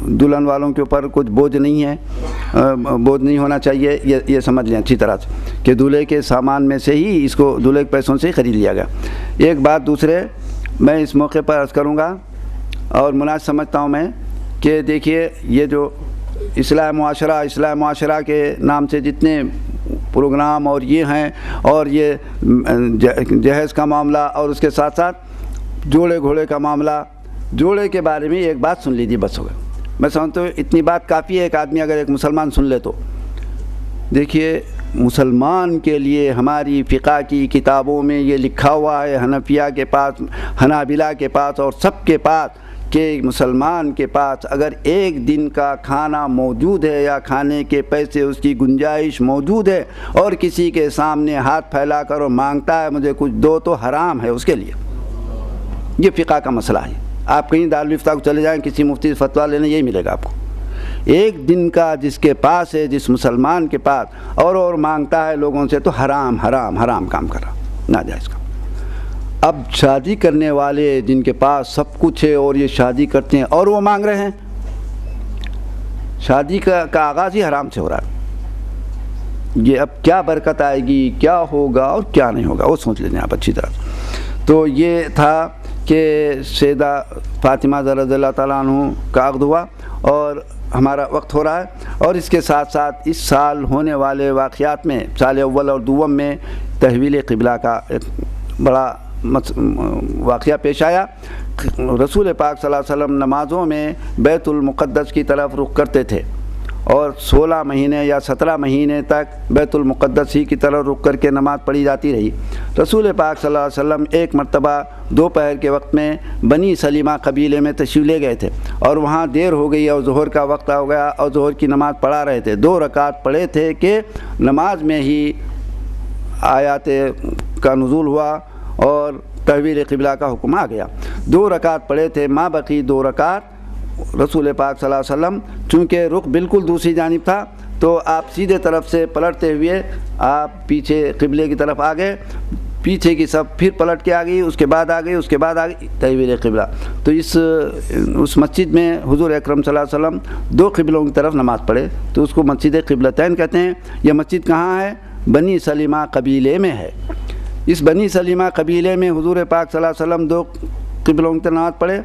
دلہن والوں کے اوپر کچھ بوجھ نہیں ہے، بوجھ نہیں ہونا چاہیے، یہ سمجھ لیں اچھی طرح سے کہ دولہے کے سامان میں سے ہی اس کو، دولہے کے پیسوں سے ہی خرید لیا گیا۔ ایک بات دوسرے میں اس موقع پر عرض کروں گا اور مناسب سمجھتا ہوں میں کہ دیکھیے یہ جو اصلاح معاشرہ کے نام سے جتنے پروگرام اور یہ ہیں، اور یہ جہیز کا معاملہ، اور اس کے ساتھ ساتھ جوڑے گھوڑے کا معاملہ، جوڑے کے بارے میں ایک بات سن لیجیے بس ہو گیا۔ میں سمجھتا ہوں اتنی بات کافی ہے، ایک آدمی اگر ایک مسلمان سن لے تو۔ دیکھیے مسلمان کے لیے ہماری فقہ کی کتابوں میں یہ لکھا ہوا ہے، حنفیہ کے پاس، حنابلہ کے پاس اور سب کے پاس، کہ مسلمان کے پاس اگر ایک دن کا کھانا موجود ہے یا کھانے کے پیسے اس کی گنجائش موجود ہے اور کسی کے سامنے ہاتھ پھیلا کر اور مانگتا ہے مجھے کچھ دو، تو حرام ہے اس کے لیے۔ یہ فقہ کا مسئلہ ہے۔ آپ کہیں دارالفتہ کو چلے جائیں، کسی مفتی سے فتویٰ لینے، یہی ملے گا آپ کو۔ ایک دن کا جس کے پاس ہے، جس مسلمان کے پاس، اور مانگتا ہے لوگوں سے، تو حرام حرام حرام کام کر رہا، ناجائز کام۔ اب شادی کرنے والے جن کے پاس سب کچھ ہے اور یہ شادی کرتے ہیں اور وہ مانگ رہے ہیں، شادی کا آغاز ہی حرام سے ہو رہا ہے۔ یہ اب کیا برکت آئے گی، کیا ہوگا اور کیا نہیں ہوگا، وہ سوچ لیجیے آپ اچھی طرح۔ تو یہ تھا کہ سیدہ فاطمہ رضی اللہ تعالیٰ عنہ کا عقد ہوا، اور ہمارا وقت ہو رہا ہے، اور اس کے ساتھ ساتھ اس سال ہونے والے واقعات میں، سال اول اور دوم میں تحویل قبلہ کا ایک بڑا واقعہ پیش آیا۔ رسول پاک صلی اللہ علیہ وسلم نمازوں میں بیت المقدس کی طرف رخ کرتے تھے، اور 16 مہینے یا 17 مہینے تک بیت المقدس ہی کی طرف رک کر کے نماز پڑھی جاتی رہی۔ رسول پاک صلی اللہ علیہ وسلم ایک مرتبہ دوپہر کے وقت میں بنی سلیمہ قبیلے میں تشریف لے گئے تھے اور وہاں دیر ہو گئی اور ظہر کا وقت ہو گیا اور ظہر کی نماز پڑھا رہے تھے۔ 2 رکعت پڑھے تھے کہ نماز میں ہی آیات کا نزول ہوا اور تحویل قبلہ کا حکم آ گیا۔ 2 رکعت پڑھے تھے، ماں بقی 2 رکعت رسول پاک صلی اللہ علیہ وسلم چونکہ رخ بالکل دوسری جانب تھا تو آپ سیدھے طرف سے پلٹتے ہوئے آپ پیچھے قبلے کی طرف آ گئے، پیچھے کی صف پھر پلٹ کے آ گئی، اس کے بعد آ گئی، اس کے بعد آ گئی تحویل قبلہ۔ تو اس مسجد میں حضور اکرم صلی اللہ علیہ وسلم 2 قبلوں کی طرف نماز پڑھے تو اس کو مسجد قبلتین کہتے ہیں۔ یہ مسجد کہاں ہے؟ بنی سلیمہ قبیلے میں ہے۔ اس بنی سلیمہ قبیلے میں حضور پاک صلی اللہ علیہ وسلم 2 قبلوں کی طرف نماز پڑھے،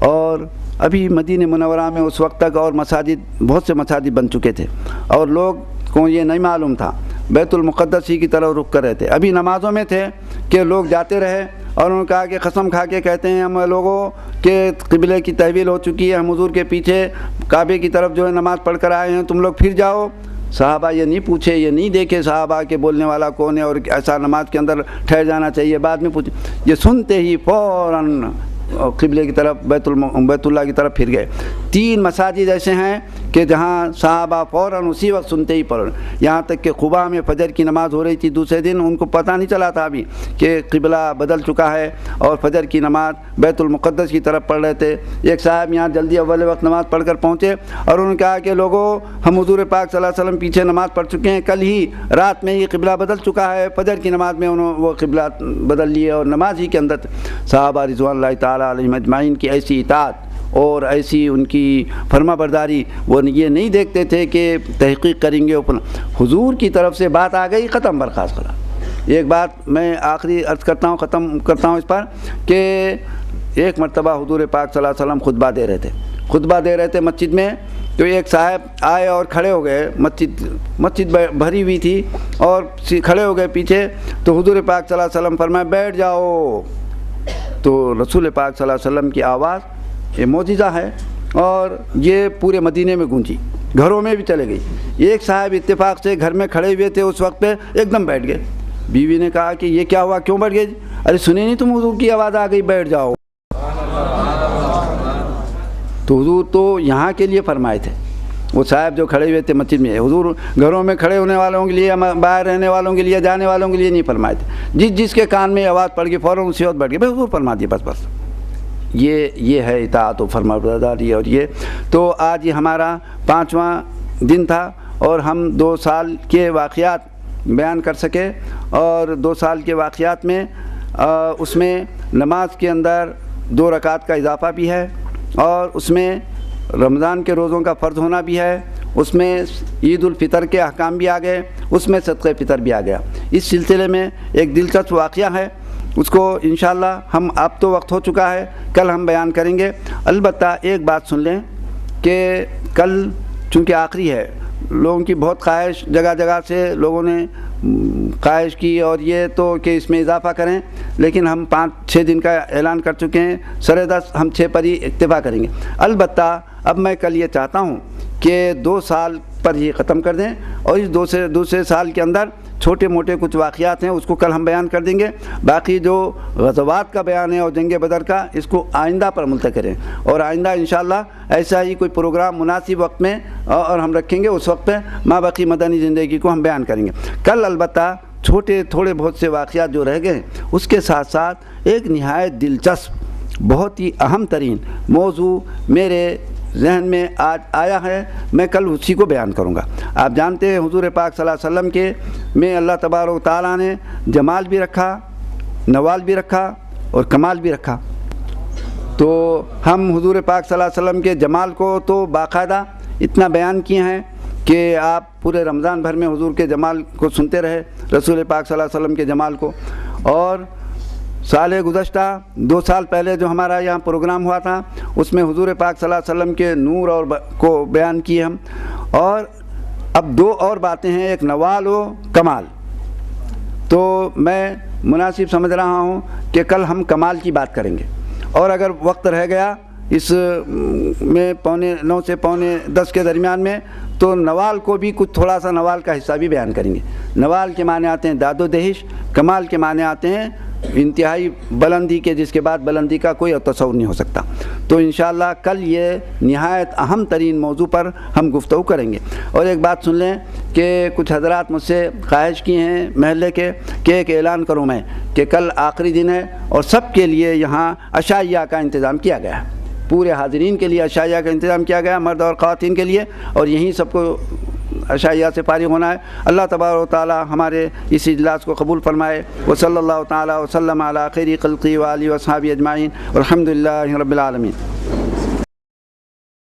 اور ابھی مدینہ منورہ میں اس وقت تک اور مساجد بہت سے مساجد بن چکے تھے اور لوگ کو یہ نہیں معلوم تھا، بیت المقدس ہی کی طرف رک کر رہے تھے۔ ابھی نمازوں میں تھے کہ لوگ جاتے رہے اور انہوں نے کہا کہ قسم کھا کے کہتے ہیں ہم لوگوں کہ قبلے کی تحویل ہو چکی ہے، ہم حضور کے پیچھے کعبے کی طرف جو ہے نماز پڑھ کر آئے ہیں، تم لوگ پھر جاؤ۔ صحابہ یہ نہیں پوچھے، یہ نہیں دیکھے صحابہ کے بولنے والا کون ہے اور ایسا نماز کے اندر ٹھہر جانا چاہیے، بعد میں پوچھے، یہ سنتے ہی فوراً قبلے کی طرف بیت اللہ کی طرف پھر گئے۔ 3 مساجد ایسے ہیں کہ جہاں صحابہ فوراً اسی وقت سنتے ہی پڑھ، یہاں تک کہ قباء میں فجر کی نماز ہو رہی تھی دوسرے دن، ان کو پتہ نہیں چلا تھا ابھی کہ قبلہ بدل چکا ہے اور فجر کی نماز بیت المقدس کی طرف پڑھ رہے تھے۔ ایک صاحب یہاں جلدی اول وقت نماز پڑھ کر پہنچے اور انہوں نے کہا کہ لوگوں ہم حضور پاک صلی اللہ علیہ وسلم پیچھے نماز پڑھ چکے ہیں، کل ہی رات میں ہی قبلہ بدل چکا ہے، فجر کی نماز میں انہوں وہ قبلہ بدل لیے اور نماز ہی کے اندر صحابہ رضوان اللہ تعالیٰ علیہم اجمعین کی ایسی اطاعت اور ایسی ان کی فرما برداری، وہ یہ نہیں دیکھتے تھے کہ تحقیق کریں گے اوپر، حضور کی طرف سے بات آ گئی، ختم برخاست کرا۔ ایک بات میں آخری عرض کرتا ہوں، ختم کرتا ہوں اس پر، کہ ایک مرتبہ حضور پاک صلی اللہ علیہ وسلم خطبہ دے رہے تھے مسجد میں، تو ایک صاحب آئے اور کھڑے ہو گئے، مسجد بھری ہوئی تھی اور کھڑے ہو گئے پیچھے، تو حضور پاک صلی اللہ علیہ وسلم فرمائے بیٹھ جاؤ۔ تو رسول پاک صلی اللہ علیہ وسلم کی آواز یہ معجزہ ہے اور یہ پورے مدینے میں گونجی، گھروں میں بھی چلے گئی۔ ایک صاحب اتفاق سے گھر میں کھڑے ہوئے تھے اس وقت پہ ایک دم بیٹھ گئے۔ بیوی نے کہا کہ یہ کیا ہوا، کیوں بیٹھ گئے؟ ارے سنے نہیں تم، حضور کی آواز آ گئی، بیٹھ جاؤ۔ تو حضور تو یہاں کے لیے فرمائے تھے، وہ صاحب جو کھڑے ہوئے تھے مسجد میں، حضور گھروں میں کھڑے ہونے والوں کے لیے، باہر رہنے والوں کے لیے، جانے والوں کے لیے نہیں فرمائے تھے۔ جس کے کان میں آواز پڑ گئی فوراً اسی وقت بیٹھ گئے، بھائی حضور فرما دیے، بس یہ ہے اطاعت و فرمانبرداری۔ اور یہ تو آج یہ ہمارا 5واں دن تھا اور ہم 2 سال کے واقعات بیان کر سکے، اور 2 سال کے واقعات میں اس میں نماز کے اندر 2 رکعت کا اضافہ بھی ہے، اور اس میں رمضان کے روزوں کا فرض ہونا بھی ہے، اس میں عید الفطر کے احکام بھی آ گئے، اس میں صدقہ فطر بھی آ گیا۔ اس سلسلے میں ایک دلچسپ واقعہ ہے، اس کو انشاءاللہ ہم اب تو وقت ہو چکا ہے، کل ہم بیان کریں گے۔ البتہ ایک بات سن لیں کہ کل چونکہ آخری ہے، لوگوں کی بہت خواہش، جگہ جگہ سے لوگوں نے خواہش کی اور یہ تو کہ اس میں اضافہ کریں، لیکن ہم 5-6 دن کا اعلان کر چکے ہیں، سر 10 ہم 6 پر ہی اکتفا کریں گے۔ البتہ اب میں کل یہ چاہتا ہوں کہ 2 سال پر ہی ختم کر دیں، اور اس دوسرے سال کے اندر چھوٹے موٹے کچھ واقعات ہیں اس کو کل ہم بیان کر دیں گے، باقی جو غزوات کا بیان ہے اور جنگ بدر کا، اس کو آئندہ پر ملتقی کریں، اور آئندہ انشاءاللہ ایسا ہی کوئی پروگرام مناسب وقت میں اور ہم رکھیں گے، اس وقت پہ ماں باقی مدنی زندگی کو ہم بیان کریں گے۔ کل البتہ تھوڑے بہت سے واقعات جو رہ گئے، اس کے ساتھ ساتھ ایک نہایت دلچسپ بہت ہی اہم ترین موضوع میرے ذہن میں آج آیا ہے، میں کل اسی کو بیان کروں گا۔ آپ جانتے ہیں حضور پاک صلی اللہ علیہ وسلم کے میں اللہ تبارک و تعالیٰ نے جمال بھی رکھا، نوال بھی رکھا اور کمال بھی رکھا۔ تو ہم حضور پاک صلی اللہ علیہ وسلم کے جمال کو تو باقاعدہ اتنا بیان کیے ہیں کہ آپ پورے رمضان بھر میں حضور کے جمال کو سنتے رہے، رسول پاک صلی اللہ علیہ وسلم کے جمال کو۔ اور سال گزشتہ 2 سال پہلے جو ہمارا یہاں پروگرام ہوا تھا، اس میں حضور پاک صلی اللہ علیہ وسلم کے نور اور کو بیان کیے ہم، اور اب 2 اور باتیں ہیں، ایک نوال و کمال۔ تو میں مناسب سمجھ رہا ہوں کہ کل ہم کمال کی بات کریں گے، اور اگر وقت رہ گیا اس میں 9:45 سے 9:45 کے درمیان میں، تو نوال کو بھی کچھ تھوڑا سا نوال کا حصہ بھی بیان کریں گے۔ نوال کے معنی آتے ہیں داد و دہش، کمال کے معنی آتے ہیں انتہائی بلندی کے، جس کے بعد بلندی کا کوئی تصور نہیں ہو سکتا۔ تو انشاءاللہ کل یہ نہایت اہم ترین موضوع پر ہم گفتگو کریں گے۔ اور ایک بات سن لیں کہ کچھ حضرات مجھ سے خواہش کی ہیں محلے کے کہ ایک اعلان کروں میں کہ کل آخری دن ہے اور سب کے لیے یہاں عشائیہ کا انتظام کیا گیا ہے، پورے حاضرین کے لیے عشائیہ کا انتظام کیا گیا، مرد اور خواتین کے لیے، اور یہیں سب کو عشائیہ سے فارغ ہونا ہے۔ اللہ تبارک و تعالی ہمارے اس اجلاس کو قبول فرمائے۔ وصلی اللہ تعالی وسلم علی خیر خلقہ و آلہ و اصحابہ اجمعین، والحمد للہ رب العالمین۔